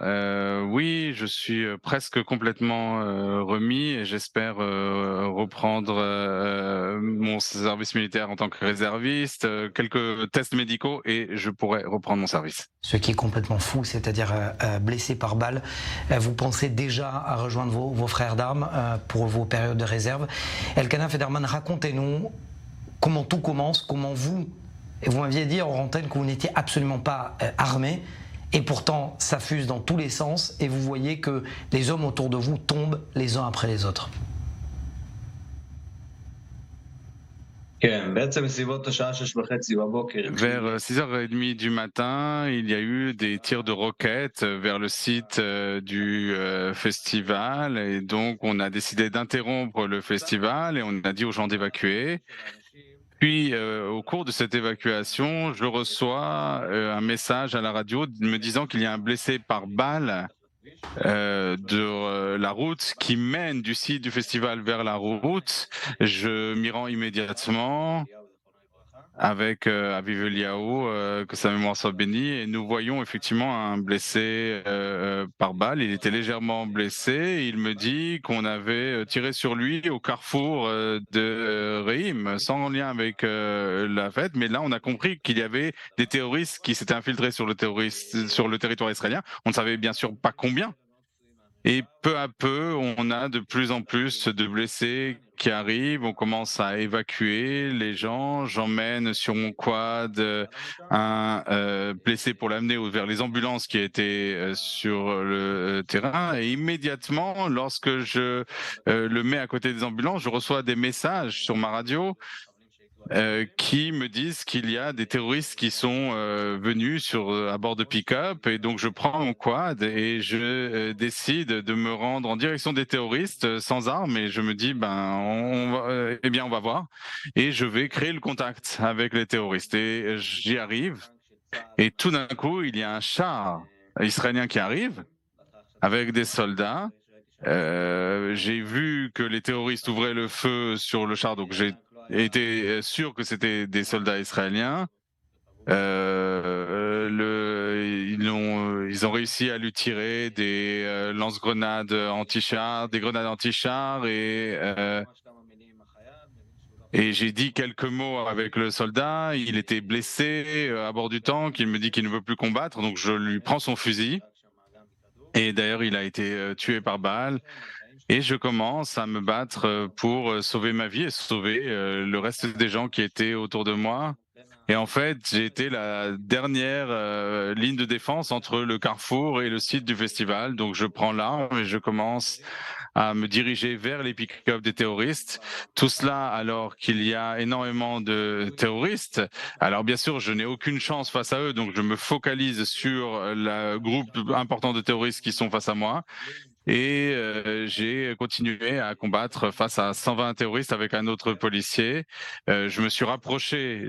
Oui, je suis presque complètement remis et j'espère reprendre mon service militaire en tant que réserviste, quelques tests médicaux et je pourrai reprendre mon service. Ce qui est complètement fou, c'est-à-dire blessé par balle. Vous pensez déjà à rejoindre vos frères d'armes pour vos périodes de réserve. Elkana Federman, racontez-nous comment tout commence, comment vous m'aviez dit hors antenne que vous n'étiez absolument pas armé, et pourtant ça fuse dans tous les sens, et vous voyez que les hommes autour de vous tombent les uns après les autres. Vers 6h30 du matin, il y a eu des tirs de roquettes vers le site du festival, et donc on a décidé d'interrompre le festival et on a dit aux gens d'évacuer. Puis, au cours de cette évacuation, je reçois un message à la radio me disant qu'il y a un blessé par balle de la route qui mène du site du festival vers la route. Je m'y rends immédiatement avec Aviv Eliaou, que sa mémoire soit bénie, et nous voyons effectivement un blessé par balle. Il était légèrement blessé. Il me dit qu'on avait tiré sur lui au carrefour de Reim, sans lien avec la fête. Mais là, on a compris qu'il y avait des terroristes qui s'étaient infiltrés sur le territoire israélien. On ne savait bien sûr pas combien. Et peu à peu, on a de plus en plus de blessés qui arrivent. On commence à évacuer les gens. J'emmène sur mon quad un blessé pour l'amener vers les ambulances qui étaient sur le terrain. Et immédiatement, lorsque je le mets à côté des ambulances, je reçois des messages sur ma radio qui me disent qu'il y a des terroristes qui sont venus à bord de pick-up, et donc je prends mon quad et je décide de me rendre en direction des terroristes sans armes, et je me dis on va voir, et je vais créer le contact avec les terroristes, et j'y arrive, et tout d'un coup il y a un char israélien qui arrive avec des soldats. J'ai vu que les terroristes ouvraient le feu sur le char, donc j'ai été sûr que c'était des soldats israéliens. Ils ont réussi à lui tirer des lance-grenades anti-chars, des grenades anti-chars, et j'ai dit quelques mots avec le soldat. Il était blessé à bord du tank. Il me dit qu'il ne veut plus combattre, donc je lui prends son fusil. Et d'ailleurs, il a été tué par balle. Et je commence à me battre pour sauver ma vie et sauver le reste des gens qui étaient autour de moi. Et en fait, j'ai été la dernière ligne de défense entre le carrefour et le site du festival. Donc je prends l'arme et je commence à me diriger vers les pick-up des terroristes. Tout cela alors qu'il y a énormément de terroristes. Alors bien sûr, je n'ai aucune chance face à eux, donc je me focalise sur le groupe important de terroristes qui sont face à moi. Et j'ai continué à combattre face à 120 terroristes avec un autre policier. Je me suis rapproché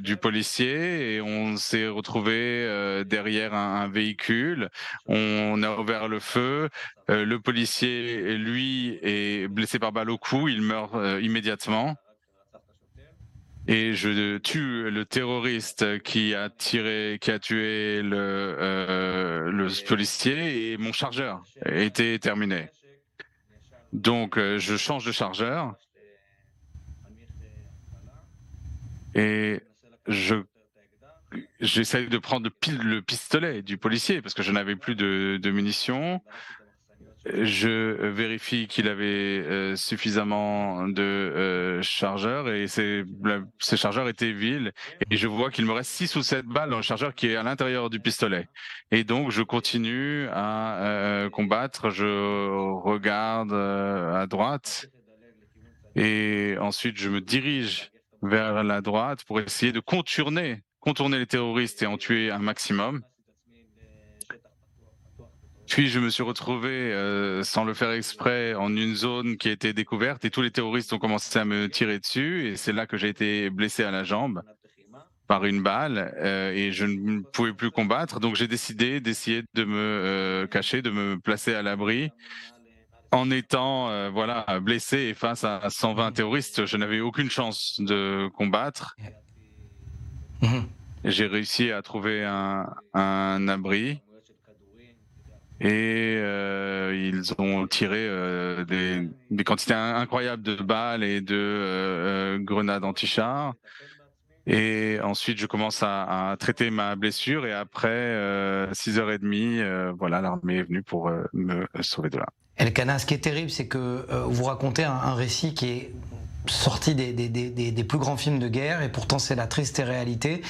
du policier et on s'est retrouvé derrière un véhicule. On a ouvert le feu. Le policier, lui, est blessé par balle au cou. Il meurt immédiatement. et je tue le terroriste qui a tué le policier, et mon chargeur était terminé. Donc je change de chargeur et j'essaie de prendre le pistolet du policier parce que je n'avais plus de munitions. Je vérifie qu'il avait suffisamment de chargeurs et ces chargeurs étaient vides, et je vois qu'il me reste 6 ou 7 balles dans le chargeur qui est à l'intérieur du pistolet. Et donc je continue à combattre, je regarde à droite et ensuite je me dirige vers la droite pour essayer de contourner les terroristes et en tuer un maximum. Puis je me suis retrouvé, sans le faire exprès, en une zone qui a été découverte et tous les terroristes ont commencé à me tirer dessus, et c'est là que j'ai été blessé à la jambe par une balle et je ne pouvais plus combattre. Donc j'ai décidé d'essayer de me cacher, de me placer à l'abri. En étant blessé et face à 120 terroristes, je n'avais aucune chance de combattre. J'ai réussi à trouver un abri. Et ils ont tiré des quantités incroyables de balles et de grenades anti-chars. Et ensuite, je commence à traiter ma blessure. Et après 6h30, l'armée est venue pour me sauver de là. Elkana, ce qui est terrible, c'est que vous racontez un récit qui est sorti des plus grands films de guerre, et pourtant c'est la triste réalité.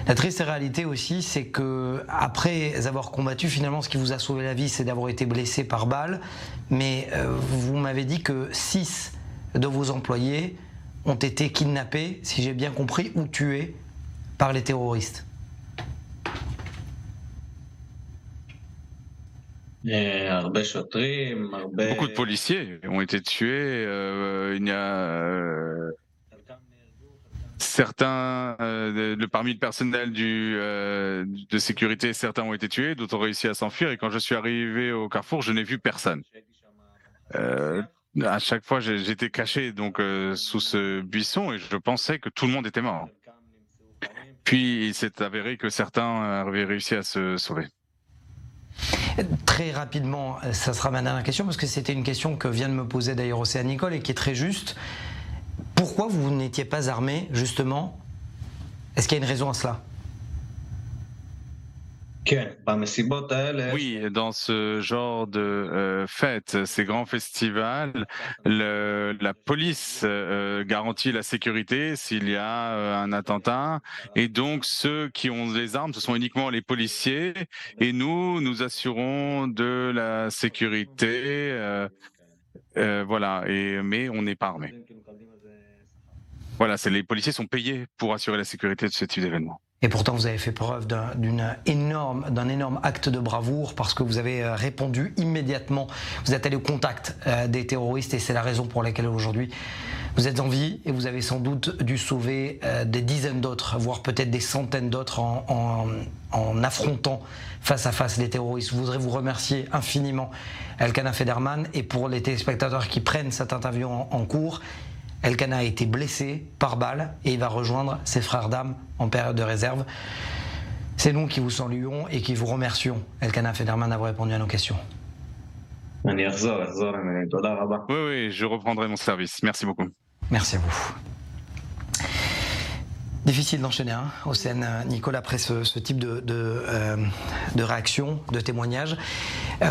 La triste réalité aussi, c'est que après avoir combattu, finalement, ce qui vous a sauvé la vie, c'est d'avoir été blessé par balle. Mais vous m'avez dit que 6 de vos employés ont été kidnappés, si j'ai bien compris, ou tués par les terroristes. Beaucoup de policiers ont été tués. Il y a certains, parmi le personnel de sécurité, certains ont été tués, d'autres ont réussi à s'enfuir. Et quand je suis arrivé au carrefour, je n'ai vu personne. À chaque fois, j'étais caché sous ce buisson et je pensais que tout le monde était mort. Puis il s'est avéré que certains avaient réussi à se sauver. Très rapidement, ça sera ma dernière question, parce que c'était une question que vient de me poser d'ailleurs Océane Nicole et qui est très juste. Pourquoi vous n'étiez pas armé, justement? Est-ce qu'il y a une raison à cela? Oui, dans ce genre de fêtes, ces grands festivals, la police garantit la sécurité s'il y a un attentat, et donc ceux qui ont les armes, ce sont uniquement les policiers, et nous assurons de la sécurité, mais on n'est pas armé. Voilà, les policiers sont payés pour assurer la sécurité de ce type d'événement. Et pourtant, vous avez fait preuve d'un énorme acte de bravoure, parce que vous avez répondu immédiatement. Vous êtes allé au contact des terroristes, et c'est la raison pour laquelle aujourd'hui vous êtes en vie, et vous avez sans doute dû sauver des dizaines d'autres, voire peut-être des centaines d'autres en affrontant face à face les terroristes. Je voudrais vous remercier infiniment, Elkana Federman, et pour les téléspectateurs qui prennent cette interview en cours, Elkana a été blessé par balle et il va rejoindre ses frères d'armes en période de réserve. C'est nous qui vous saluons et qui vous remercions, Elkana Federman, d'avoir répondu à nos questions. Oui, je reprendrai mon service. Merci beaucoup. Merci à vous. Difficile d'enchaîner, Océane Nicole, après ce type de réaction, de témoignage.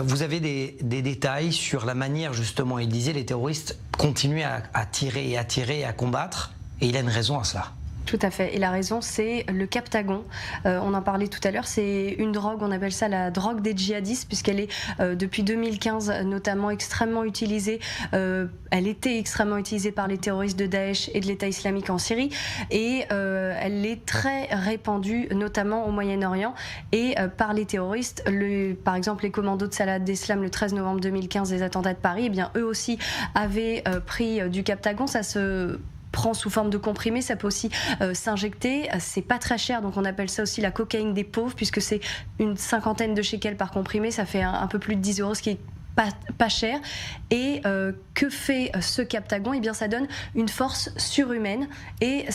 Vous avez des détails sur la manière, justement, il disait, les terroristes continuent à tirer et à combattre, et il a une raison à cela. Tout à fait. Et la raison, c'est le Captagon. On en parlait tout à l'heure. C'est une drogue, on appelle ça la drogue des djihadistes, puisqu'elle est depuis 2015 notamment extrêmement utilisée. Elle était extrêmement utilisée par les terroristes de Daesh et de l'État islamique en Syrie. Et elle est très répandue, notamment au Moyen-Orient. Et par les terroristes, par exemple les commandos de Salah d'Islam le 13 novembre 2015, les attentats de Paris, eh bien, eux aussi avaient pris du Captagon. Ça se prend sous forme de comprimé, ça peut aussi s'injecter, c'est pas très cher, donc on appelle ça aussi la cocaïne des pauvres, puisque c'est une 50aine de shekels par comprimé, ça fait un peu plus de 10 €, ce qui est pas cher. Et que fait ce Captagon? Eh bien, ça donne une force surhumaine et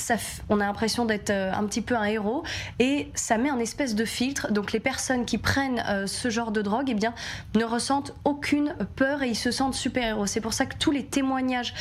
on a l'impression d'être un petit peu un héros, et ça met un espèce de filtre. Donc les personnes qui prennent ce genre de drogue, eh bien, ne ressentent aucune peur et ils se sentent super-héros. C'est pour ça que tous les témoignages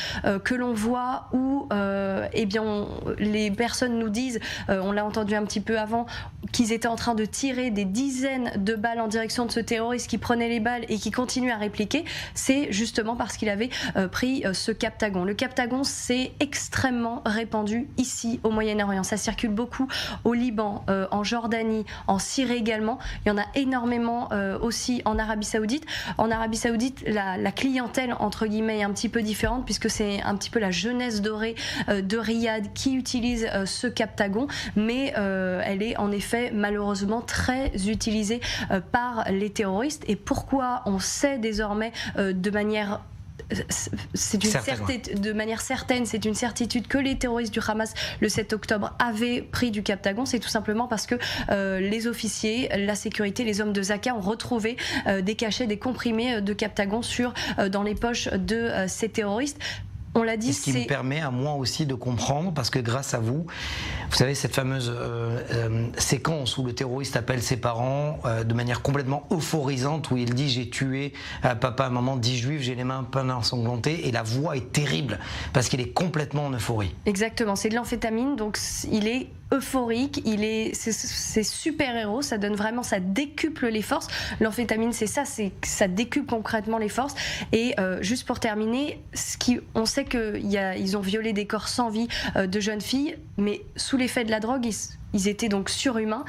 que l'on voit où eh bien, les personnes nous disent, on l'a entendu un petit peu avant, qu'ils étaient en train de tirer des dizaines de balles en direction de ce terroriste qui prenait les balles et qui continue à répliquer, c'est justement parce qu'il avait pris ce Captagon. Le Captagon, c'est extrêmement répandu ici au Moyen-Orient. Ça circule beaucoup au Liban, en Jordanie, en Syrie également. Il y en a énormément aussi en Arabie Saoudite. En Arabie Saoudite, la clientèle, entre guillemets, est un petit peu différente puisque c'est un petit peu la jeunesse dorée de Riyad qui utilise ce Captagon, mais elle est en effet malheureusement très utilisée par les terroristes. Et pourquoi on sait désormais de manière certaine, c'est une certitude que les terroristes du Hamas le 7 octobre avaient pris du Captagon, c'est tout simplement parce que les officiers, la sécurité, les hommes de Zaka ont retrouvé des cachets, des comprimés de Captagon dans les poches de ces terroristes. On l'a dit, ce qui me permet à moi aussi de comprendre, parce que grâce à vous, vous savez, cette fameuse séquence où le terroriste appelle ses parents de manière complètement euphorisante, où il dit « j'ai tué papa, maman, 10 juifs, j'ai les mains pleines ensanglantées », et la voix est terrible, parce qu'il est complètement en euphorie. Exactement, c'est de l'amphétamine, donc il est euphorique, c'est super héros, ça donne vraiment, ça décuple les forces. L'amphétamine, c'est ça décuple concrètement les forces. Et juste pour terminer, on sait qu'ils ont violé des corps sans vie de jeunes filles, mais sous l'effet de la drogue, ils étaient donc surhumains.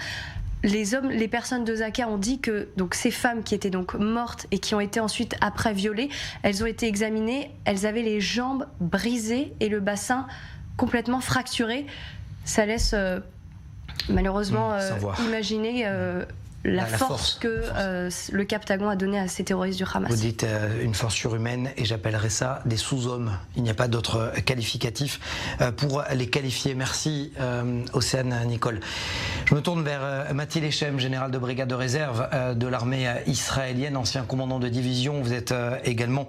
Les personnes de Zaka ont dit que donc ces femmes qui étaient donc mortes et qui ont été ensuite après violées, elles ont été examinées, elles avaient les jambes brisées et le bassin complètement fracturé. Ça laisse malheureusement imaginer la force que le Captagon a donnée à ces terroristes du Hamas. Vous dites une force surhumaine, et j'appellerais ça des sous-hommes. Il n'y a pas d'autre qualificatif pour les qualifier. Merci Océane Nicole. Je me tourne vers Mati Lechem, général de brigade de réserve de l'armée israélienne, ancien commandant de division. Vous êtes également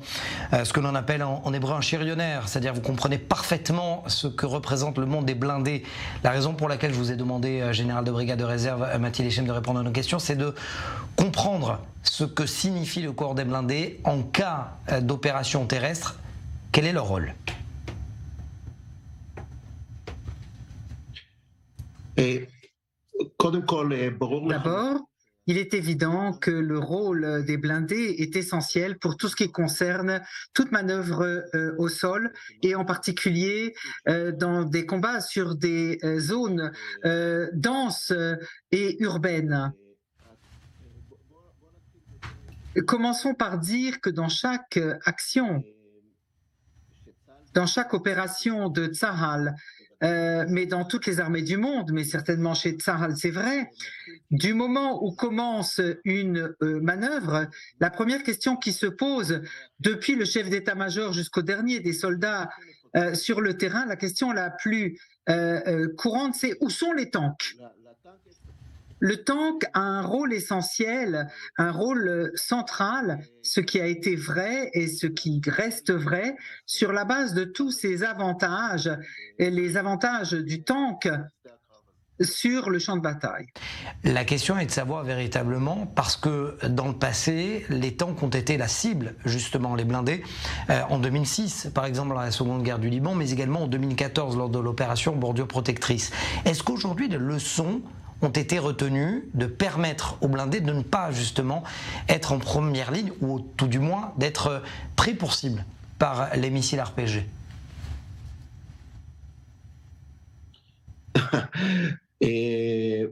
ce que l'on appelle en hébreu un chérionnaire, c'est-à-dire vous comprenez parfaitement ce que représente le monde des blindés. La raison pour laquelle je vous ai demandé, général de brigade de réserve, Mati Lechem, de répondre à nos questions, c'est de comprendre ce que signifie le corps des blindés en cas d'opération terrestre. Quel est leur rôle? D'abord, il est évident que le rôle des blindés est essentiel pour tout ce qui concerne toute manœuvre au sol, et en particulier dans des combats sur des zones denses et urbaines. Commençons par dire que dans chaque action, dans chaque opération de Tsahal, mais dans toutes les armées du monde, mais certainement chez Tsahal, c'est vrai, du moment où commence une manœuvre, la première question qui se pose, depuis le chef d'état-major jusqu'au dernier des soldats sur le terrain, la question la plus courante, c'est où sont les tanks ? Le tank a un rôle essentiel, un rôle central, ce qui a été vrai et ce qui reste vrai, sur la base de tous ces avantages, et les avantages du tank sur le champ de bataille. La question est de savoir véritablement, parce que dans le passé, les tanks ont été la cible, justement, les blindés, en 2006, par exemple, dans la Seconde Guerre du Liban, mais également en 2014, lors de l'opération Bordure Protectrice. Est-ce qu'aujourd'hui, des leçons ont été retenues de permettre aux blindés de ne pas, justement, être en première ligne, ou tout du moins d'être pris pour cible par les missiles RPG? C'est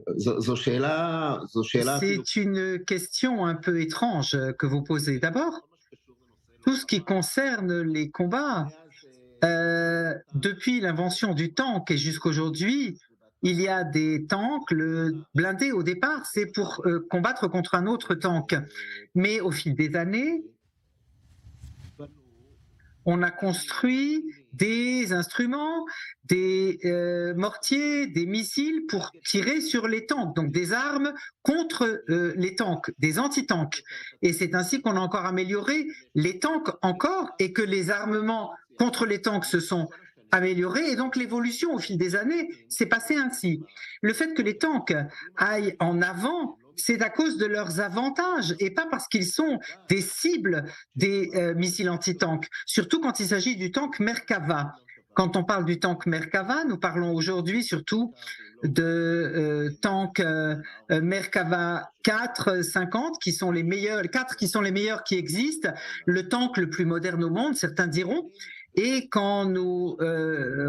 une question un peu étrange que vous posez. D'abord, tout ce qui concerne les combats, depuis l'invention du tank et jusqu'aujourd'hui, il y a des tanks. Le blindé, au départ, c'est pour combattre contre un autre tank. Mais au fil des années, on a construit des instruments, des mortiers, des missiles pour tirer sur les tanks, donc des armes contre les tanks, des anti-tanks. Et c'est ainsi qu'on a encore amélioré les tanks encore, et que les armements contre les tanks se sont améliorés, et donc l'évolution au fil des années s'est passée ainsi. Le fait que les tanks aillent en avant, c'est à cause de leurs avantages et pas parce qu'ils sont des cibles des missiles anti-tanks, surtout quand il s'agit du tank Merkava. Quand on parle du tank Merkava, nous parlons aujourd'hui surtout de tanks Merkava 4, 50, qui sont les meilleurs, 4 qui sont les meilleurs qui existent, le tank le plus moderne au monde, certains diront. Et quand nous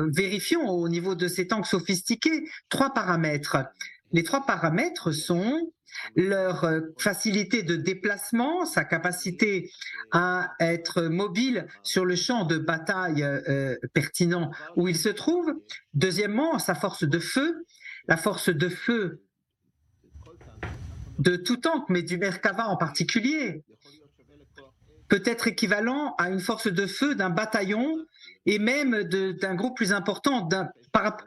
vérifions au niveau de ces tanks sophistiqués, 3 paramètres. Les 3 paramètres sont leur facilité de déplacement, sa capacité à être mobile sur le champ de bataille pertinent où il se trouve. Deuxièmement, sa force de feu. La force de feu de tout tank, mais du Merkava en particulier, peut être équivalent à une force de feu d'un bataillon et même d'un groupe plus important.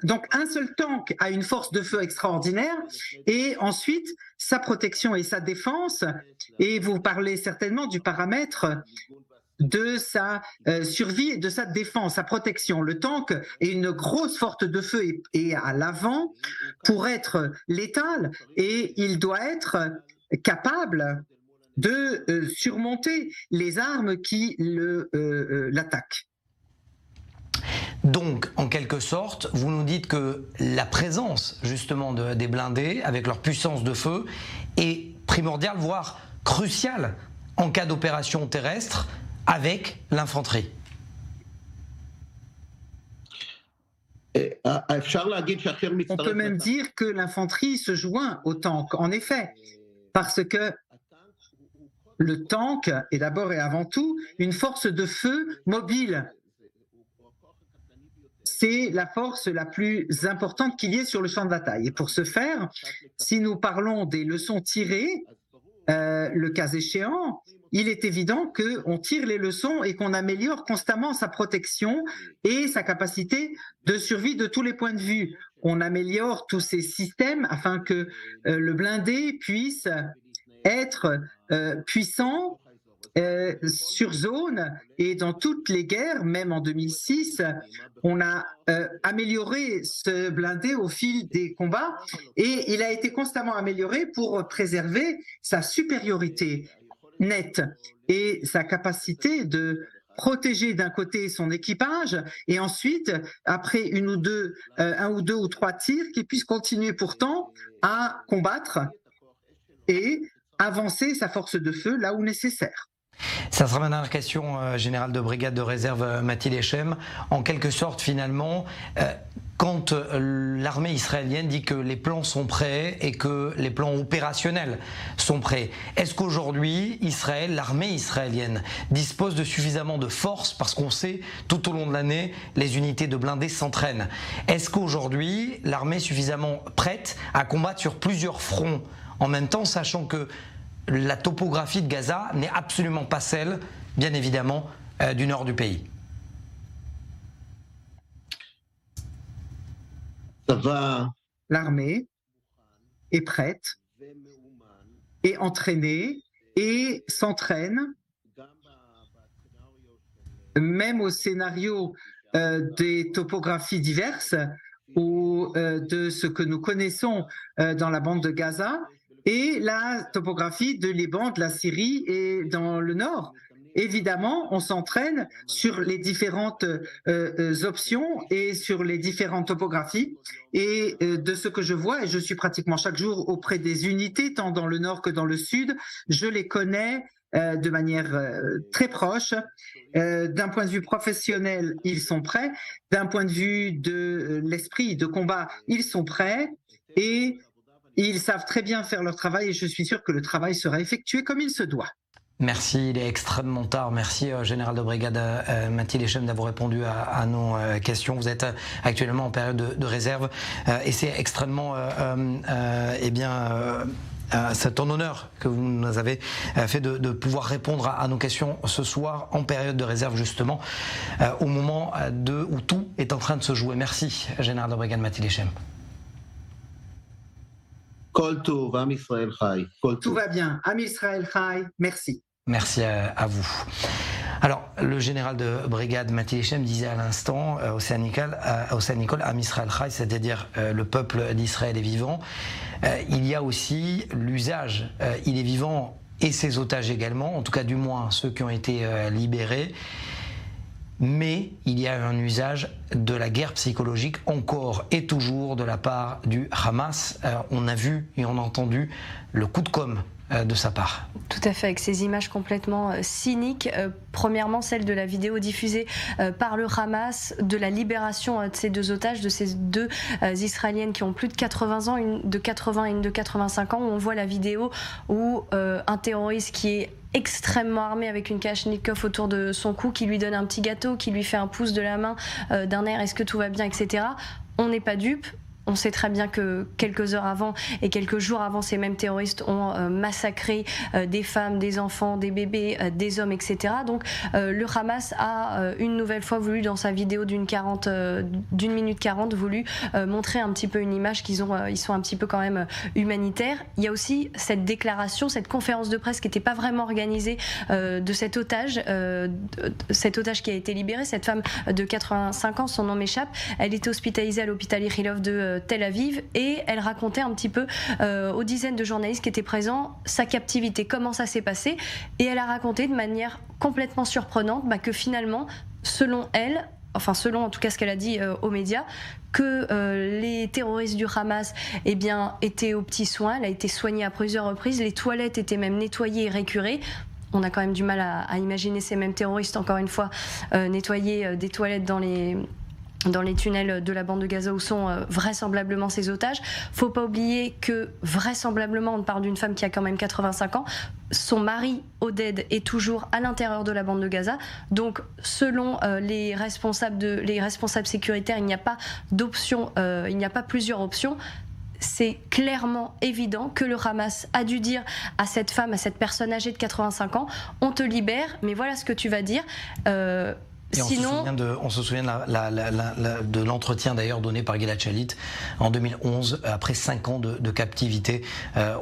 Donc un seul tank a une force de feu extraordinaire, et ensuite sa protection et sa défense, et vous parlez certainement du paramètre de sa survie et de sa défense, sa protection. Le tank est une grosse force de feu et à l'avant pour être létal, et il doit être capable de surmonter les armes qui l'attaquent. Donc, en quelque sorte, vous nous dites que la présence justement des blindés, avec leur puissance de feu, est primordiale, voire cruciale, en cas d'opération terrestre avec l'infanterie. On peut même dire que l'infanterie se joint au tank, en effet, parce que le tank est d'abord et avant tout une force de feu mobile. C'est la force la plus importante qu'il y ait sur le champ de bataille. Et pour ce faire, si nous parlons des leçons tirées, le cas échéant, il est évident qu'on tire les leçons et qu'on améliore constamment sa protection et sa capacité de survie de tous les points de vue. On améliore tous ces systèmes afin que le blindé puisse être puissant sur zone, et dans toutes les guerres, même en 2006, on a amélioré ce blindé au fil des combats, et il a été constamment amélioré pour préserver sa supériorité nette et sa capacité de protéger d'un côté son équipage, et ensuite, après un ou deux ou trois tirs, qu'il puisse continuer pourtant à combattre et avancer sa force de feu là où nécessaire. Ça sera ma dernière question, général de brigade de réserve Mati Lechem. En quelque sorte, finalement, quand l'armée israélienne dit que les plans sont prêts et que les plans opérationnels sont prêts, est-ce qu'aujourd'hui, l'armée israélienne dispose de suffisamment de force, parce qu'on sait, tout au long de l'année, les unités de blindés s'entraînent. Est-ce qu'aujourd'hui, l'armée est suffisamment prête à combattre sur plusieurs fronts en même temps, sachant que la topographie de Gaza n'est absolument pas celle, bien évidemment, du nord du pays? L'armée est prête et entraînée et s'entraîne, même au scénario des topographies diverses ou de ce que nous connaissons dans la bande de Gaza, et la topographie de Liban, de la Syrie et dans le nord. Évidemment, on s'entraîne sur les différentes options et sur les différentes topographies. Et de ce que je vois, et je suis pratiquement chaque jour auprès des unités, tant dans le nord que dans le sud, je les connais de manière très proche. D'un point de vue professionnel, ils sont prêts. D'un point de vue de l'esprit de combat, ils sont prêts. Et ils savent très bien faire leur travail, et je suis sûr que le travail sera effectué comme il se doit. Merci, il est extrêmement tard. Merci, général de brigade Mati Lechem, d'avoir répondu à nos questions. Vous êtes actuellement en période de réserve et c'est extrêmement c'est un honneur que vous nous avez fait de pouvoir répondre à nos questions ce soir en période de réserve justement, au moment où tout est en train de se jouer. Merci, général de brigade Mati Leshem. Tout va bien. Am Israël Chai, merci. Merci à vous. Alors, le général de brigade Mati Leshem disait à l'instant, Océan Nicole, Am Israël Chai, c'est-à-dire le peuple d'Israël est vivant. Il y a aussi l'usage, il est vivant et ses otages également, en tout cas du moins ceux qui ont été libérés. Mais il y a un usage de la guerre psychologique encore et toujours de la part du Hamas. On a vu et on a entendu le coup de com' de sa part. Tout à fait, avec ces images complètement cyniques. Premièrement, celle de la vidéo diffusée par le Hamas de la libération de ces deux otages, de ces deux Israéliennes qui ont plus de 80 ans, une de 80 et une de 85 ans, où on voit la vidéo où un terroriste qui est extrêmement armé avec une Kalachnikov autour de son cou, qui lui donne un petit gâteau, qui lui fait un pouce de la main d'un air, est-ce que tout va bien, etc. On n'est pas dupe. On sait très bien que quelques heures avant et quelques jours avant, ces mêmes terroristes ont massacré des femmes, des enfants, des bébés, des hommes, etc. Donc le Hamas a une nouvelle fois voulu, dans sa vidéo d'une minute 40, voulu montrer un petit peu une image ils sont un petit peu quand même humanitaires. Il y a aussi cette déclaration, cette conférence de presse qui n'était pas vraiment organisée de cet otage qui a été libéré, cette femme de 85 ans, son nom m'échappe. Elle était hospitalisée à l'hôpital Ichilov de Tel Aviv et elle racontait un petit peu aux dizaines de journalistes qui étaient présents sa captivité, comment ça s'est passé, et elle a raconté de manière complètement surprenante que finalement, selon elle, selon en tout cas ce qu'elle a dit aux médias, que les terroristes du Hamas étaient aux petits soins. Elle a été soignée à plusieurs reprises, les toilettes étaient même nettoyées et récurées. On a quand même du mal à imaginer ces mêmes terroristes, encore une fois, nettoyer des toilettes dans les tunnels de la bande de Gaza où sont vraisemblablement ces otages. Faut pas oublier que vraisemblablement, on parle d'une femme qui a quand même 85 ans, son mari Oded est toujours à l'intérieur de la bande de Gaza. Donc selon les responsables sécuritaires, il n'y a pas d'option, il n'y a pas plusieurs options. C'est clairement évident que le Hamas a dû dire à cette femme, à cette personne âgée de 85 ans, on te libère, mais voilà ce que tu vas dire. Et on se souvient de l'entretien d'ailleurs donné par Gilad Shalit en 2011, après 5 ans de captivité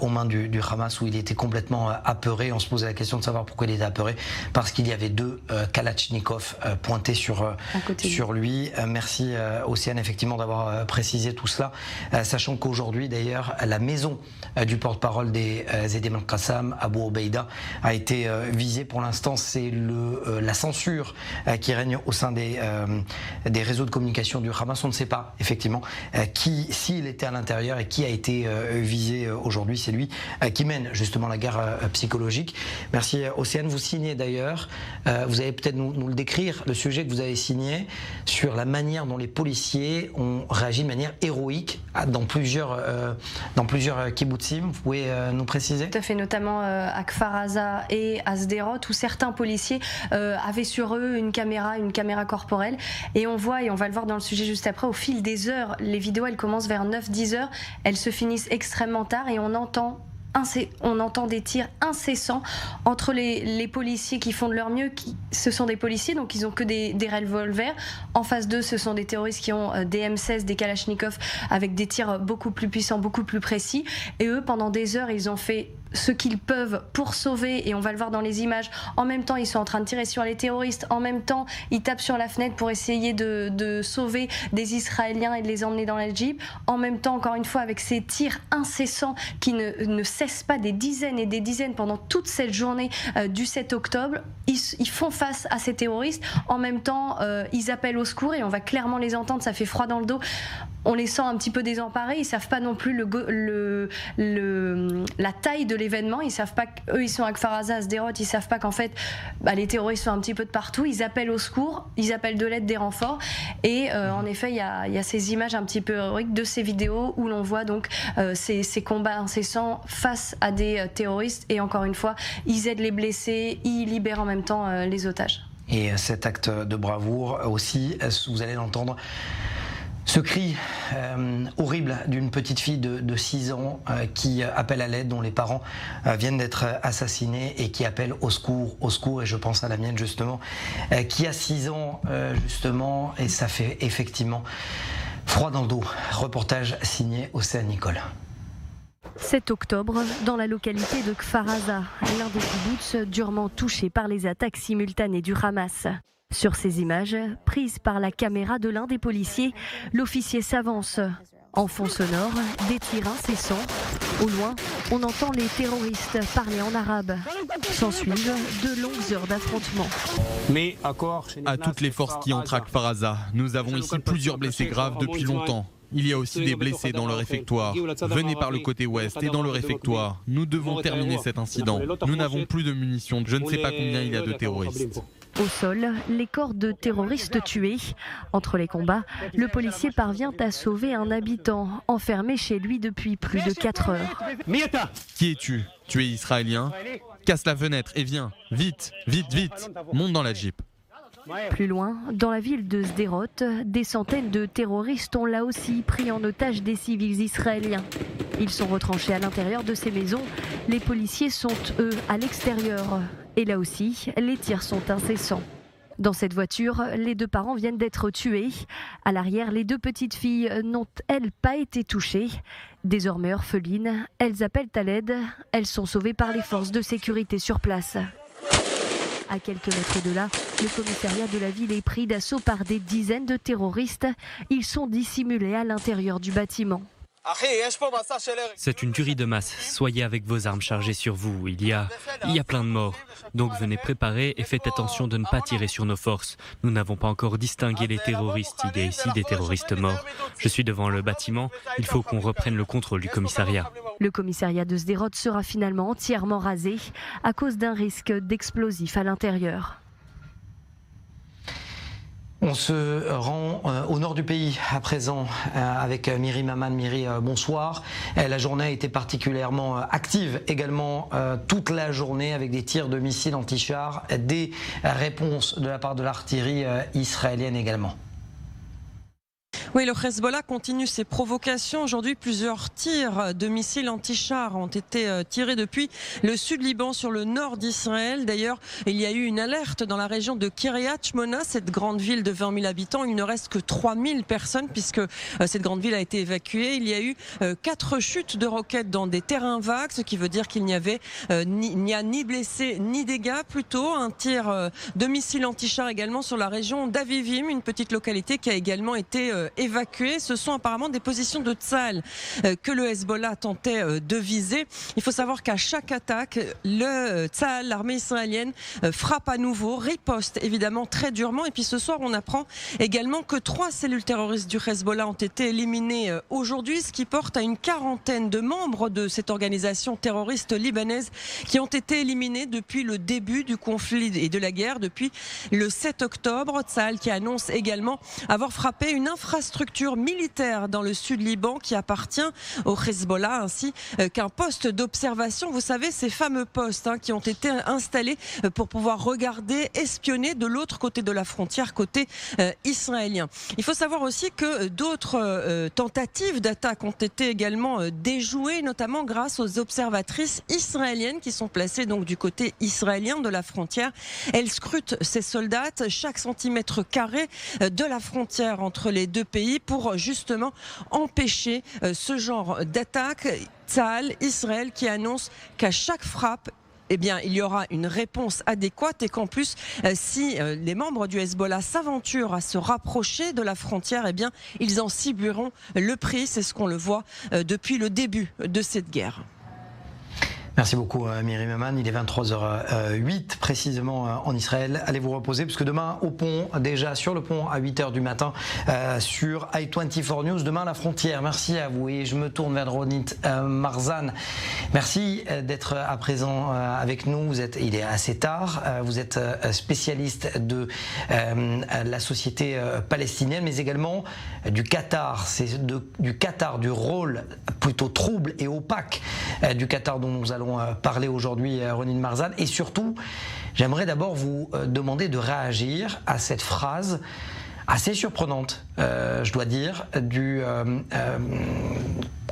aux mains du Hamas, où il était complètement apeuré. On se posait la question de savoir pourquoi il était apeuré, parce qu'il y avait 2 Kalachnikov pointés sur lui. Merci Océane effectivement d'avoir précisé tout cela, sachant qu'aujourd'hui d'ailleurs la maison du porte-parole des Zedem al-Qassam, Abu Obeida, a été visée. Pour l'instant, c'est la censure qui règne au sein des réseaux de communication du Hamas. On ne sait pas effectivement s'il était à l'intérieur et qui a été visé aujourd'hui. C'est lui qui mène justement la guerre psychologique. Merci Océane. Vous signez d'ailleurs, vous allez peut-être nous le décrire, le sujet que vous avez signé sur la manière dont les policiers ont réagi de manière héroïque dans plusieurs kibbutzim. Vous pouvez nous préciser? Tout à fait, notamment à Kfar Aza et à Sderot, où certains policiers avaient sur eux une caméra corporelle, et on voit, et on va le voir dans le sujet juste après, au fil des heures, les vidéos elles commencent vers 9-10 heures, elles se finissent extrêmement tard, et on entend des tirs incessants entre les policiers qui font de leur mieux. Ce sont des policiers, donc ils ont que des revolvers. En face d'eux, ce sont des terroristes qui ont des M16, des Kalachnikov, avec des tirs beaucoup plus puissants, beaucoup plus précis. Et eux, pendant des heures, ils ont fait ce qu'ils peuvent pour sauver, et on va le voir dans les images. En même temps, ils sont en train de tirer sur les terroristes. En même temps, ils tapent sur la fenêtre pour essayer de sauver des Israéliens et de les emmener dans la Jeep. En même temps, encore une fois, avec ces tirs incessants qui ne cessent pas, des dizaines et des dizaines pendant toute cette journée du 7 octobre, ils font face à ces terroristes. En même temps, ils appellent au secours, et on va clairement les entendre, ça fait froid dans le dos. On les sent un petit peu désemparés, ils savent pas non plus la taille de l'événement, ils savent pas qu'eux ils sont à Kfar Aza, à Sderot, ils savent pas qu'en fait les terroristes sont un petit peu de partout, ils appellent au secours, ils appellent de l'aide, des renforts, et en effet il y a ces images un petit peu héroïques de ces vidéos où l'on voit donc ces combats incessants face à des terroristes, et encore une fois ils aident les blessés, ils libèrent en même temps les otages. Et cet acte de bravoure aussi, vous allez l'entendre, Ce cri horrible d'une petite fille de 6 ans qui appelle à l'aide, dont les parents viennent d'être assassinés et qui appelle au secours, et je pense à la mienne justement, qui a 6 ans justement, et ça fait effectivement froid dans le dos. Reportage signé Océane Nicole. 7 octobre, dans la localité de Kfar Aza, l'un des kibbutz durement touché par les attaques simultanées du Hamas. Sur ces images, prises par la caméra de l'un des policiers, l'officier s'avance. En fond sonore, des tirs incessants. Au loin, on entend les terroristes parler en arabe. S'ensuivent de longues heures d'affrontement. À toutes les forces qui entrent à Kfar Aza, nous avons ici plusieurs blessés graves depuis longtemps. Il y a aussi des blessés dans le réfectoire. Venez par le côté ouest et dans le réfectoire. Nous devons terminer cet incident. Nous n'avons plus de munitions. Je ne sais pas combien il y a de terroristes. Au sol, les corps de terroristes tués. Entre les combats, le policier parvient à sauver un habitant enfermé chez lui depuis plus de 4 heures. Qui es-tu? Tu es israélien? Casse la fenêtre et viens. Vite, vite, vite. Monte dans la Jeep. Plus loin, dans la ville de Sderot, des centaines de terroristes ont là aussi pris en otage des civils israéliens. Ils sont retranchés à l'intérieur de ces maisons. Les policiers sont, eux, à l'extérieur. Et là aussi, les tirs sont incessants. Dans cette voiture, les 2 parents viennent d'être tués. À l'arrière, les 2 petites filles n'ont, elles, pas été touchées. Désormais orphelines, elles appellent à l'aide. Elles sont sauvées par les forces de sécurité sur place. À quelques mètres de là, le commissariat de la ville est pris d'assaut par des dizaines de terroristes. Ils sont dissimulés à l'intérieur du bâtiment. C'est une tuerie de masse. Soyez avec vos armes chargées sur vous. Il y a plein de morts. Donc venez préparer et faites attention de ne pas tirer sur nos forces. Nous n'avons pas encore distingué les terroristes. Il y a ici des terroristes morts. Je suis devant le bâtiment. Il faut qu'on reprenne le contrôle du commissariat. Le commissariat de Sderot sera finalement entièrement rasé à cause d'un risque d'explosif à l'intérieur. On se rend au nord du pays à présent avec Miri Maman. Miri, bonsoir. La journée a été particulièrement active également toute la journée avec des tirs de missiles anti-chars, des réponses de la part de l'artillerie israélienne également. Oui, le Hezbollah continue ses provocations. Aujourd'hui, plusieurs tirs de missiles anti-chars ont été tirés depuis le sud-Liban sur le nord d'Israël. D'ailleurs, il y a eu une alerte dans la région de Kiryat Shmona, cette grande ville de 20 000 habitants. Il ne reste que 3 000 personnes puisque cette grande ville a été évacuée. Il y a eu 4 chutes de roquettes dans des terrains vagues, ce qui veut dire qu'il n'y avait ni blessés ni dégâts. Plutôt un tir de missiles anti-chars également sur la région d'Avivim, une petite localité qui a également été évacués. Ce sont apparemment des positions de Tsahal que le Hezbollah tentait de viser. Il faut savoir qu'à chaque attaque, le Tsahal, l'armée israélienne, frappe à nouveau, riposte évidemment très durement. Et puis ce soir, on apprend également que 3 cellules terroristes du Hezbollah ont été éliminées aujourd'hui, ce qui porte à une quarantaine de membres de cette organisation terroriste libanaise qui ont été éliminés depuis le début du conflit et de la guerre, depuis le 7 octobre. Tsahal qui annonce également avoir frappé une infrastructure militaire dans le sud Liban qui appartient au Hezbollah, ainsi qu'un poste d'observation. Vous savez, ces fameux postes qui ont été installés pour pouvoir regarder, espionner de l'autre côté de la frontière, côté israélien. Il faut savoir aussi que d'autres tentatives d'attaque ont été également déjouées, notamment grâce aux observatrices israéliennes qui sont placées donc du côté israélien de la frontière. Elles scrutent ces soldats chaque centimètre carré de la frontière entre les 2 pays pour justement empêcher ce genre d'attaque. Tsahal, Israël, qui annonce qu'à chaque frappe, eh bien, il y aura une réponse adéquate et qu'en plus, si les membres du Hezbollah s'aventurent à se rapprocher de la frontière, eh bien, ils en subiront le prix. C'est ce qu'on le voit depuis le début de cette guerre. Merci beaucoup Miri Maman. Il est 23h08 précisément en Israël. Allez vous reposer puisque demain au pont, déjà sur le pont à 8h du matin sur i24 News. Demain la frontière. Merci à vous et je me tourne vers Ronit Marzan. Merci d'être à présent avec nous. Il est assez tard. Vous êtes spécialiste de la société palestinienne mais également du Qatar. C'est du Qatar, du rôle plutôt trouble et opaque du Qatar dont nous allons parler aujourd'hui, Ronit Marzan. Et surtout, j'aimerais d'abord vous demander de réagir à cette phrase assez surprenante, je dois dire, du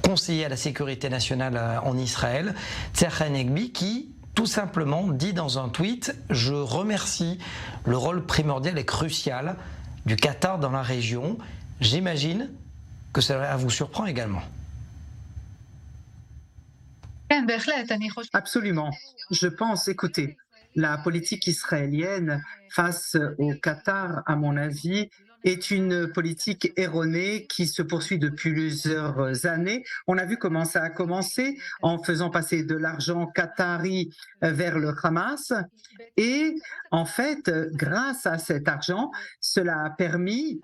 conseiller à la sécurité nationale en Israël, Tzachi Hanegbi, qui tout simplement dit dans un tweet « Je remercie le rôle primordial et crucial du Qatar dans la région. J'imagine que cela vous surprend également. » Absolument. Je pense, écoutez, la politique israélienne face au Qatar, à mon avis, est une politique erronée qui se poursuit depuis plusieurs années. On a vu comment ça a commencé en faisant passer de l'argent qatari vers le Hamas. Et en fait, grâce à cet argent, cela a permis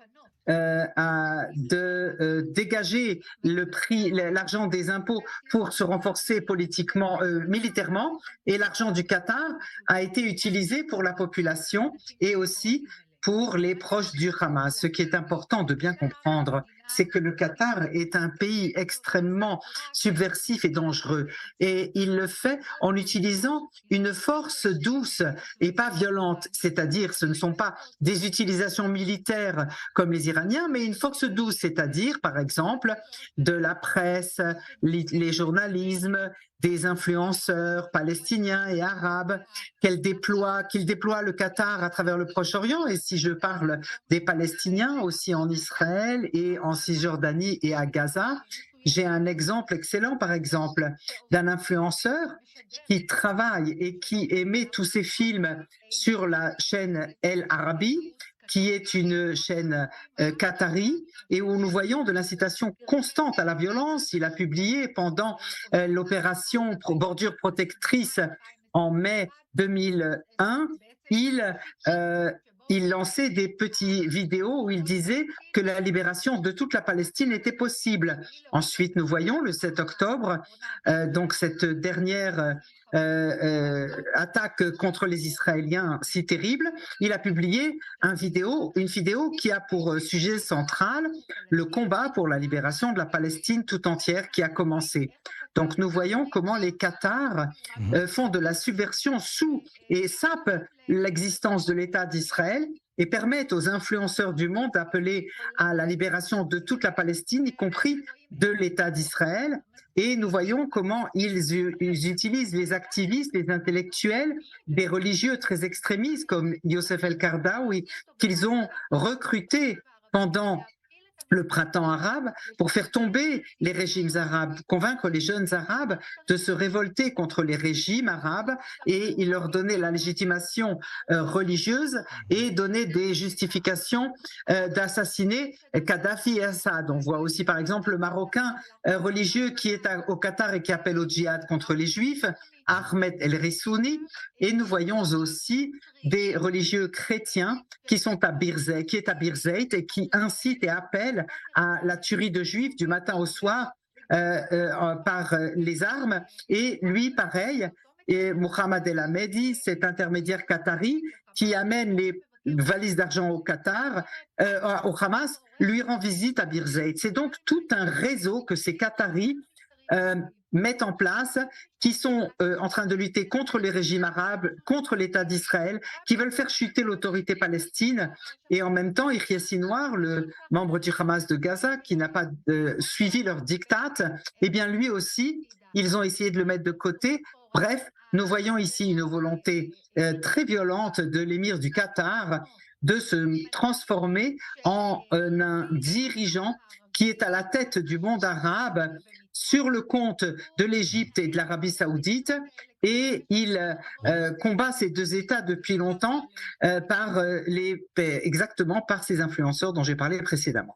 de dégager l'argent des impôts pour se renforcer politiquement, militairement, et l'argent du Qatar a été utilisé pour la population et aussi pour les proches du Hamas. Ce qui est important de bien comprendre, c'est que le Qatar est un pays extrêmement subversif et dangereux. Et il le fait en utilisant une force douce et pas violente. C'est-à-dire, ce ne sont pas des utilisations militaires comme les Iraniens, mais une force douce, c'est-à-dire, par exemple, de la presse, les journalismes, des influenceurs palestiniens et arabes qu'il déploie le Qatar à travers le Proche-Orient. Et si je parle des Palestiniens aussi en Israël et en Cisjordanie et à Gaza, j'ai un exemple excellent, par exemple, d'un influenceur qui travaille et qui émet tous ses films sur la chaîne El Arabi, qui est une chaîne qatari, et où nous voyons de l'incitation constante à la violence. Il a publié pendant l'opération Bordure protectrice en mai 2001, il lançait des petites vidéos où il disait que la libération de toute la Palestine était possible. Ensuite, nous voyons le 7 octobre, donc cette dernière attaque contre les Israéliens si terrible, il a publié une vidéo qui a pour sujet central le combat pour la libération de la Palestine tout entière qui a commencé. Donc nous voyons comment les Qatars font de la subversion et sapent l'existence de l'État d'Israël et permettent aux influenceurs du monde d'appeler à la libération de toute la Palestine, y compris de l'État d'Israël. Et nous voyons comment ils utilisent les activistes, les intellectuels, des religieux très extrémistes comme Youssef El-Qaradawi, qu'ils ont recrutés pendant le printemps arabe pour faire tomber les régimes arabes, convaincre les jeunes arabes de se révolter contre les régimes arabes, et il leur donnait la légitimation religieuse et donnait des justifications d'assassiner Kadhafi et Assad. On voit aussi par exemple le Marocain religieux qui est au Qatar et qui appelle au djihad contre les Juifs, Ahmed El-Rissouni, et nous voyons aussi des religieux chrétiens qui est à Birzeit et qui incitent et appellent à la tuerie de Juifs du matin au soir par les armes. Et lui, pareil, et Mohamed El Hamedi, cet intermédiaire qatari qui amène les valises d'argent au Qatar, au Hamas, lui rend visite à Birzeit. C'est donc tout un réseau que ces Qataris mettent en place, qui sont en train de lutter contre les régimes arabes, contre l'État d'Israël, qui veulent faire chuter l'autorité palestine. Et en même temps, Yahya Sinwar, le membre du Hamas de Gaza, qui n'a pas suivi leur diktat, eh bien lui aussi, ils ont essayé de le mettre de côté. Bref, nous voyons ici une volonté très violente de l'émir du Qatar de se transformer en un dirigeant qui est à la tête du monde arabe sur le compte de l'Égypte et de l'Arabie saoudite, et il combat ces deux États depuis longtemps exactement par ces influenceurs dont j'ai parlé précédemment.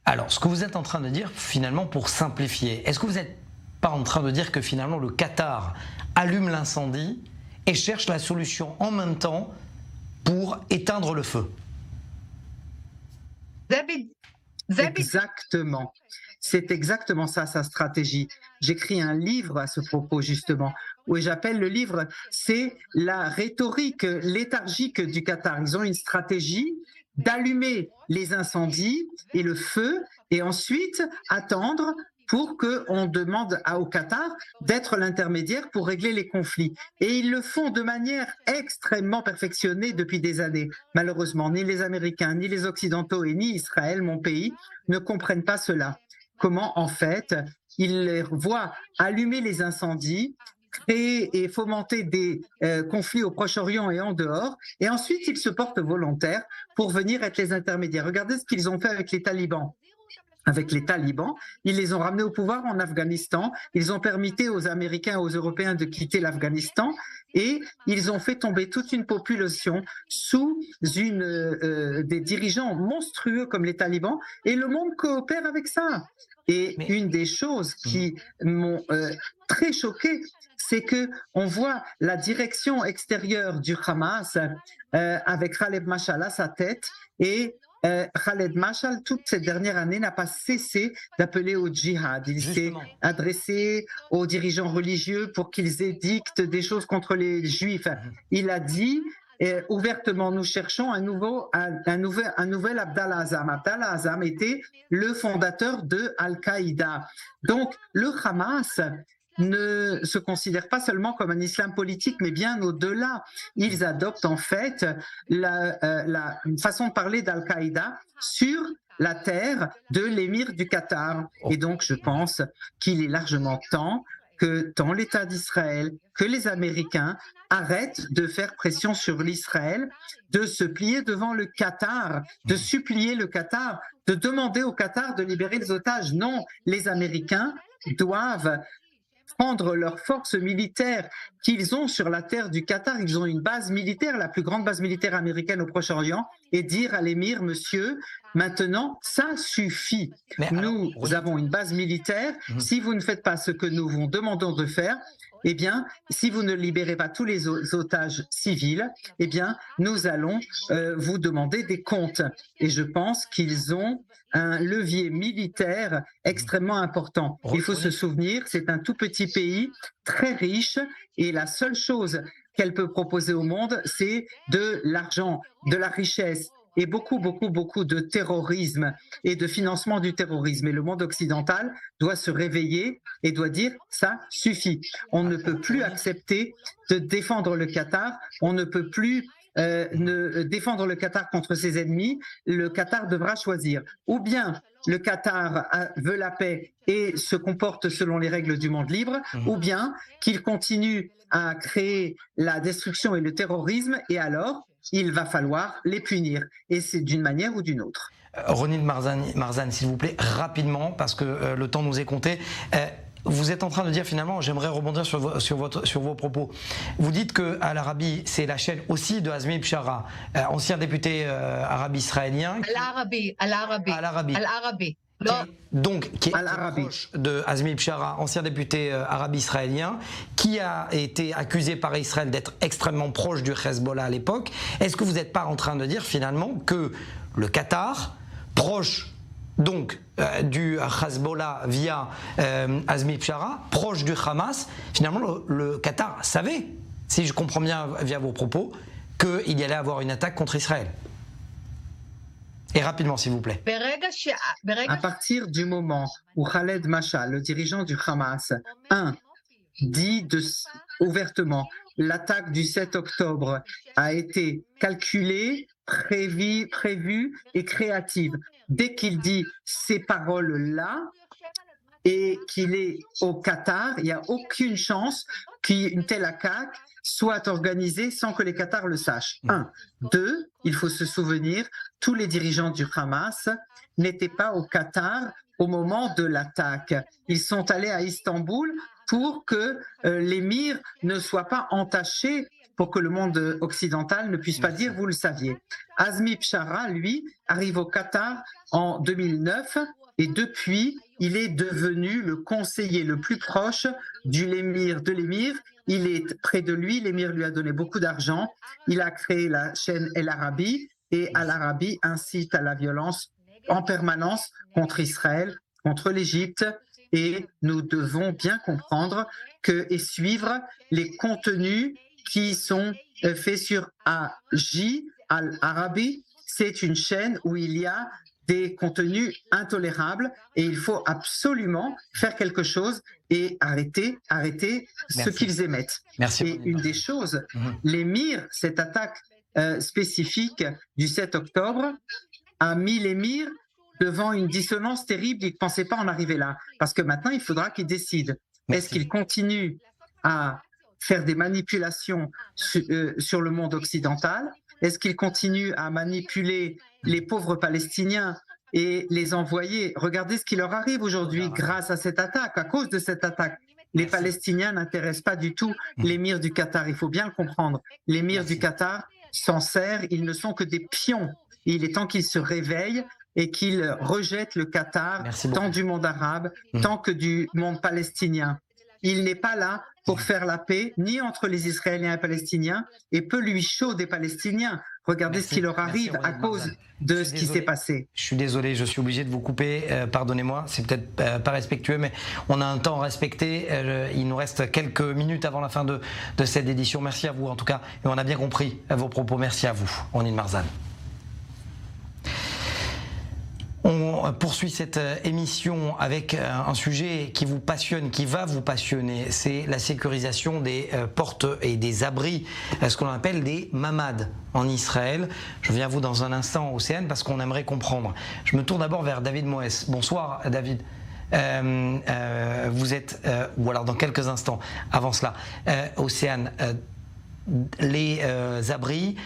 Alors, ce que vous êtes en train de dire, finalement, pour simplifier, est-ce que vous n'êtes pas en train de dire que finalement le Qatar allume l'incendie et cherche la solution en même temps pour éteindre le feu? Exactement. C'est exactement ça, sa stratégie. J'écris un livre à ce propos, justement, où j'appelle le livre, c'est la rhétorique léthargique du Qatar. Ils ont une stratégie d'allumer les incendies et le feu, et ensuite attendre pour qu'on demande au Qatar d'être l'intermédiaire pour régler les conflits. Et ils le font de manière extrêmement perfectionnée depuis des années. Malheureusement, ni les Américains, ni les Occidentaux et ni Israël, mon pays, ne comprennent pas cela. Comment, en fait, ils les voient allumer les incendies, créer et fomenter des conflits au Proche-Orient et en dehors, et ensuite ils se portent volontaires pour venir être les intermédiaires. Regardez ce qu'ils ont fait avec les talibans. Avec les talibans, ils les ont ramenés au pouvoir en Afghanistan, ils ont permis aux Américains et aux Européens de quitter l'Afghanistan et ils ont fait tomber toute une population sous des dirigeants monstrueux comme les talibans et le monde coopère avec ça. Et une des choses qui m'ont très choqué, c'est que on voit la direction extérieure du Hamas avec Khaled Mashal à sa tête et Khaled Mashal, toute cette dernière année, n'a pas cessé d'appeler au djihad. Il s'est adressé aux dirigeants religieux pour qu'ils édictent des choses contre les juifs. Il a dit ouvertement, nous cherchons un nouvel Abdallah Azzam. Abdallah Azzam était le fondateur de Al-Qaïda. Donc, le Hamas ne se considère pas seulement comme un islam politique, mais bien au-delà. Ils adoptent en fait la façon de parler d'Al-Qaïda sur la terre de l'émir du Qatar. Et donc, je pense qu'il est largement temps que tant l'État d'Israël que les Américains arrêtent de faire pression sur l'Israël, de se plier devant le Qatar, de supplier le Qatar, de demander au Qatar de libérer les otages. Non, les Américains doivent prendre leurs forces militaires qu'ils ont sur la terre du Qatar. Ils ont une base militaire, la plus grande base militaire américaine au Proche-Orient, et dire à l'émir, monsieur, maintenant, ça suffit. Nous avons une base militaire. Si vous ne faites pas ce que nous vous demandons de faire, eh bien, si vous ne libérez pas tous les otages civils, eh bien, nous allons vous demander des comptes. Et je pense qu'ils ont un levier militaire extrêmement important. Il faut se souvenir, c'est un tout petit pays, très riche, et la seule chose qu'elle peut proposer au monde, c'est de l'argent, de la richesse, et beaucoup de terrorisme et de financement du terrorisme. Et le monde occidental doit se réveiller et doit dire « ça suffit ». On ne peut plus accepter de défendre le Qatar, on ne peut plus défendre le Qatar contre ses ennemis. Le Qatar devra choisir. Ou bien le Qatar veut la paix et se comporte selon les règles du monde libre, ou bien qu'il continue à créer la destruction et le terrorisme, et alors il va falloir les punir. Et c'est d'une manière ou d'une autre. Ronit Marzan, s'il vous plaît, rapidement, parce que le temps nous est compté. Vous êtes en train de dire finalement, j'aimerais rebondir sur vos propos. Vous dites que Al Arabi, c'est la chaîne aussi de Azmi Bishara, ancien député arabe israélien. Al Arabi. Donc, qui est proche de Azmi Bishara, ancien député arabe israélien, qui a été accusé par Israël d'être extrêmement proche du Hezbollah à l'époque. Est-ce que vous n'êtes pas en train de dire finalement que le Qatar, proche donc du Hezbollah via Azmi Bishara, proche du Hamas, finalement le Qatar savait, si je comprends bien via vos propos, qu'il y allait avoir une attaque contre Israël? Et rapidement, s'il vous plaît. À partir du moment où Khaled Mashal, le dirigeant du Hamas, dit ouvertement l'attaque du 7 octobre a été calculée, prévue et créative. Dès qu'il dit ces paroles-là et qu'il est au Qatar, il n'y a aucune chance qu'une telle attaque soit organisée sans que les Qatars le sachent. 1. 2, il faut se souvenir, tous les dirigeants du Hamas n'étaient pas au Qatar au moment de l'attaque. Ils sont allés à Istanbul pour que l'émir ne soit pas entaché, pour que le monde occidental ne puisse pas dire « vous le saviez ». Azmi Bishara, lui, arrive au Qatar en 2009 et depuis, il est devenu le conseiller le plus proche de l'émir. Il est près de lui, l'émir lui a donné beaucoup d'argent. Il a créé la chaîne El Arabi et Al Arabi incite à la violence en permanence contre Israël, contre l'Égypte. Et nous devons bien comprendre et suivre les contenus qui sont faits sur AJ, Al Arabi. C'est une chaîne où il y a des contenus intolérables et il faut absolument faire quelque chose et arrêter ce qu'ils émettent. Merci. Et une des choses, l'émir, cette attaque spécifique du 7 octobre, a mis l'émir devant une dissonance terrible. Il ne pensait pas en arriver là. Parce que maintenant, il faudra qu'il décide. Est-ce qu'il continue à faire des manipulations sur le monde occidental? Est-ce qu'il continue à manipuler les pauvres Palestiniens et les envoyer? Regardez ce qui leur arrive aujourd'hui grâce à cette attaque, à cause de cette attaque. Les Palestiniens n'intéressent pas du tout l'émir du Qatar, il faut bien le comprendre. L'émir du Qatar s'en sert, ils ne sont que des pions. Et il est temps qu'ils se réveillent et qu'ils rejettent le Qatar, tant du monde arabe, tant que du monde palestinien. Il n'est pas là pour faire la paix, ni entre les Israéliens et les Palestiniens, et peu lui chaud des Palestiniens. Regardez ce qui leur arrive à cause de ce qui s'est passé. Je suis désolé, je suis obligé de vous couper, pardonnez-moi, c'est peut-être pas respectueux, mais on a un temps respecté, il nous reste quelques minutes avant la fin de cette édition. Merci à vous en tout cas, et on a bien compris vos propos, merci à vous, Ronit Marzan. On poursuit cette émission avec un sujet qui vous passionne, qui va vous passionner, c'est la sécurisation des portes et des abris, ce qu'on appelle des mamad en Israël. Je viens à vous dans un instant, Océane, parce qu'on aimerait comprendre. Je me tourne d'abord vers David Moès. Bonsoir David. Vous êtes, ou alors dans quelques instants, avant cela, Océane, les abris...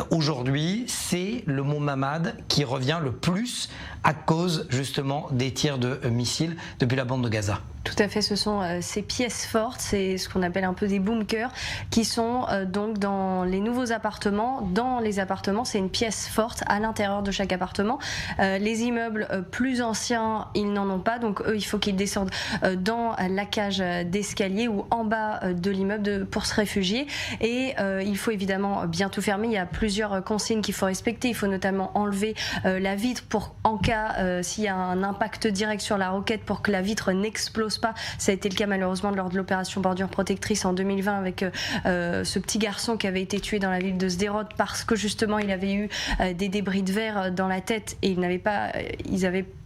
Aujourd'hui, c'est le mot mamad qui revient le plus à cause justement des tirs de missiles depuis la bande de Gaza. Tout à fait, ce sont ces pièces fortes, c'est ce qu'on appelle un peu des bunkers, qui sont donc dans les nouveaux appartements. Dans les appartements, c'est une pièce forte à l'intérieur de chaque appartement. Les immeubles plus anciens, ils n'en ont pas, donc eux, il faut qu'ils descendent dans la cage d'escalier ou en bas de l'immeuble pour se réfugier. Et il faut évidemment bien tout fermer. Il y a plusieurs consignes qu'il faut respecter. Il faut notamment enlever la vitre pour, en cas s'il y a un impact direct sur la roquette, pour que la vitre n'explose pas. Ça a été le cas malheureusement lors de l'opération Bordure Protectrice en 2020 avec ce petit garçon qui avait été tué dans la ville de Sderot parce que justement il avait eu des débris de verre dans la tête et ils n'avaient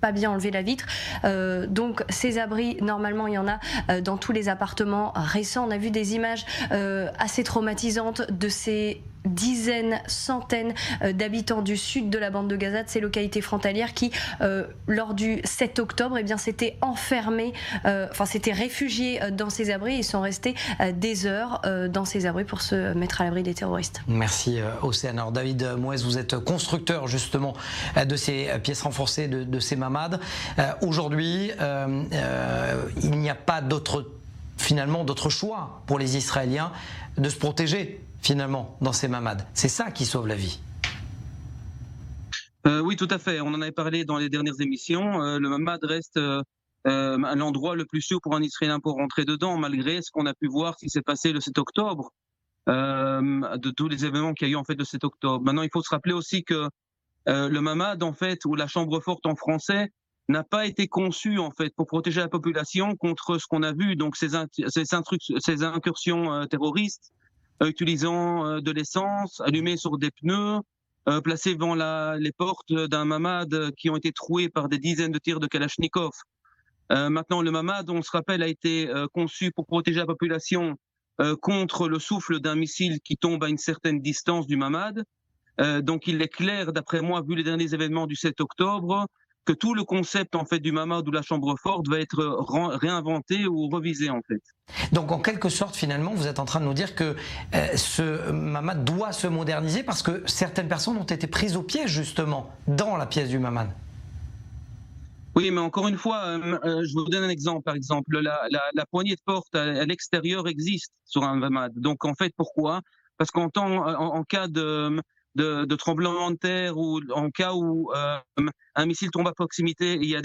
pas bien enlevé la vitre. Donc ces abris, normalement il y en a dans tous les appartements récents. On a vu des images assez traumatisantes de ces dizaines, centaines d'habitants du sud de la bande de Gaza, de ces localités frontalières qui, lors du 7 octobre, eh bien, s'étaient enfermés, s'étaient réfugiés dans ces abris. Ils sont restés des heures dans ces abris pour se mettre à l'abri des terroristes. Merci Océane. Alors David Moès, vous êtes constructeur justement de ces pièces renforcées, de ces mamad. Aujourd'hui, il n'y a pas d'autre choix pour les Israéliens de se protéger finalement dans ces mamad. C'est ça qui sauve la vie. Oui, tout à fait. On en avait parlé dans les dernières émissions. Le mamad reste l'endroit le plus sûr pour un Israélien pour rentrer dedans, malgré ce qu'on a pu voir, ce qui s'est passé le 7 octobre, de tous les événements qu'il y a eu en fait le 7 octobre. Maintenant, il faut se rappeler aussi que le mamad, en fait, ou la chambre forte en français, n'a pas été conçu en fait pour protéger la population contre ce qu'on a vu, donc ces incursions terroristes, utilisant de l'essence allumée sur des pneus, placés devant les portes d'un mamad qui ont été troués par des dizaines de tirs de Kalachnikov. Maintenant, le mamad, on se rappelle, a été conçu pour protéger la population contre le souffle d'un missile qui tombe à une certaine distance du mamad. Donc il est clair, d'après moi, vu les derniers événements du 7 octobre, que tout le concept en fait du mamad ou de la chambre forte va être réinventé ou revisé en fait. Donc en quelque sorte finalement vous êtes en train de nous dire que ce mamad doit se moderniser parce que certaines personnes ont été prises au piège justement dans la pièce du mamad. Oui, mais encore une fois, je vous donne un exemple. Par exemple, la poignée de porte à l'extérieur existe sur un mamad. Donc en fait pourquoi? Parce qu'en cas de tremblement de terre ou en cas où un missile tombe à proximité et il y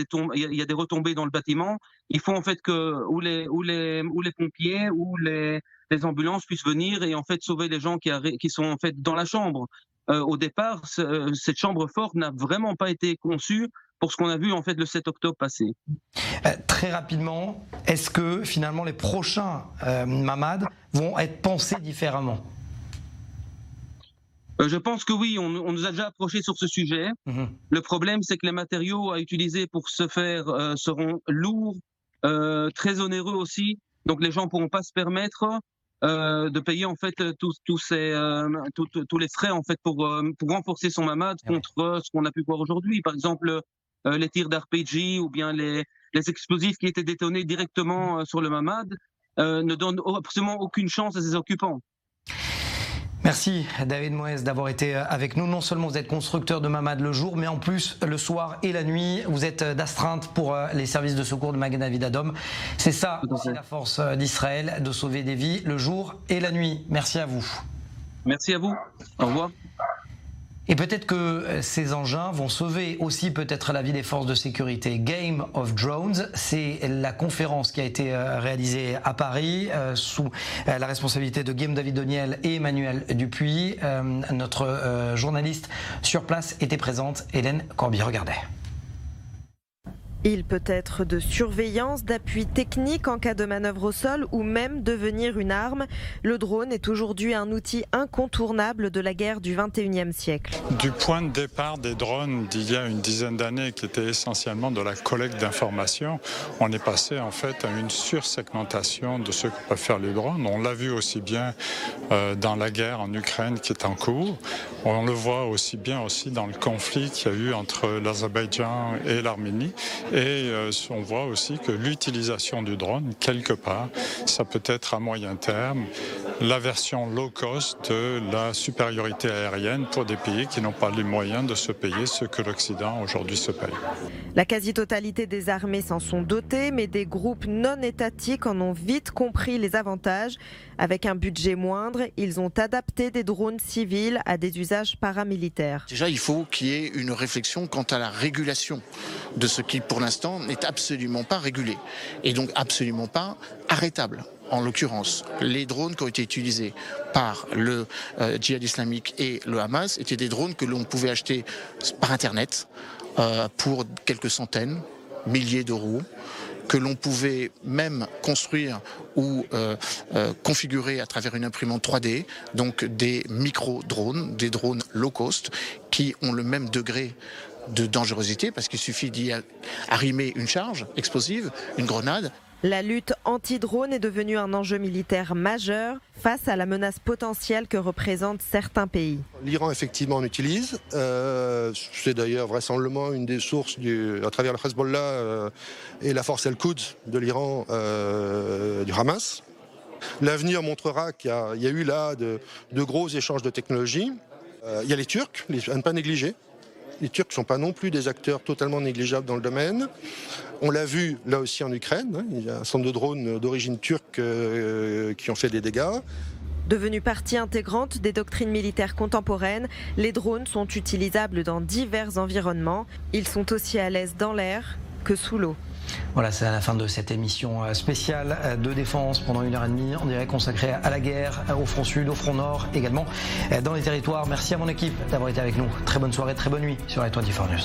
a des retombées dans le bâtiment, il faut en fait que ou les pompiers ou les ambulances puissent venir et en fait sauver les gens qui sont en fait dans la chambre. Au départ, cette chambre forte n'a vraiment pas été conçue pour ce qu'on a vu en fait le 7 octobre passé. Très rapidement, est-ce que finalement les prochains mamad vont être pensés différemment? Je pense que oui, on nous a déjà approché sur ce sujet. Le problème, c'est que les matériaux à utiliser pour ce faire seront lourds, très onéreux aussi. Donc les gens ne pourront pas se permettre de payer en fait tous les frais en fait pour renforcer son mamad contre ce qu'on a pu voir aujourd'hui. Par exemple, les tirs d'RPG ou bien les explosifs qui étaient détonés directement sur le mamad ne donnent absolument aucune chance à ses occupants. Merci David Moès d'avoir été avec nous. Non seulement vous êtes constructeur de mamad le jour, mais en plus le soir et la nuit, vous êtes d'astreinte pour les services de secours de Magen David Adom. C'est ça aussi la force d'Israël, de sauver des vies le jour et la nuit. Merci à vous. Merci à vous. Au revoir. Et peut-être que ces engins vont sauver aussi peut-être la vie des forces de sécurité. Game of Drones, c'est la conférence qui a été réalisée à Paris sous la responsabilité de Guillaume David Doniel et Emmanuel Dupuis. Notre journaliste sur place était présente, Hélène Corbier. Regardez. Il peut être de surveillance, d'appui technique en cas de manœuvre au sol ou même devenir une arme. Le drone est aujourd'hui un outil incontournable de la guerre du XXIe siècle. Du point de départ des drones d'il y a une dizaine d'années qui était essentiellement de la collecte d'informations, on est passé en fait à une sursegmentation de ce que peuvent faire les drones. On l'a vu aussi bien dans la guerre en Ukraine qui est en cours. On le voit aussi bien aussi dans le conflit qu'il y a eu entre l'Azerbaïdjan et l'Arménie. Et on voit aussi que l'utilisation du drone, quelque part, ça peut être à moyen terme la version low cost de la supériorité aérienne pour des pays qui n'ont pas les moyens de se payer ce que l'Occident aujourd'hui se paye. La quasi-totalité des armées s'en sont dotées, mais des groupes non étatiques en ont vite compris les avantages. Avec un budget moindre, ils ont adapté des drones civils à des usages paramilitaires. Déjà, il faut qu'il y ait une réflexion quant à la régulation de ce qui, pour l'instant, n'est absolument pas régulé et donc absolument pas arrêtable. En l'occurrence, les drones qui ont été utilisés par le djihad islamique et le Hamas étaient des drones que l'on pouvait acheter par Internet pour quelques centaines, milliers d'euros, que l'on pouvait même construire ou configurer à travers une imprimante 3D, donc des micro-drones, des drones low cost, qui ont le même degré de dangerosité, parce qu'il suffit d'y arrimer une charge explosive, une grenade. La lutte anti-drone est devenue un enjeu militaire majeur face à la menace potentielle que représentent certains pays. L'Iran effectivement en utilise. C'est d'ailleurs vraisemblablement une des sources à travers le Hezbollah et la force Al-Quds de l'Iran du Hamas. L'avenir montrera qu'il y a eu là de gros échanges de technologies. Il y a les Turcs, à ne pas négliger. Les Turcs ne sont pas non plus des acteurs totalement négligeables dans le domaine. On l'a vu là aussi en Ukraine. Il y a un centre de drones d'origine turque qui ont fait des dégâts. Devenus partie intégrante des doctrines militaires contemporaines, les drones sont utilisables dans divers environnements. Ils sont aussi à l'aise dans l'air que sous l'eau. Voilà, c'est à la fin de cette émission spéciale de défense pendant 1h30, on dirait consacrée à la guerre, au front sud, au front nord, également dans les territoires. Merci à mon équipe d'avoir été avec nous. Très bonne soirée, très bonne nuit sur les 24 News.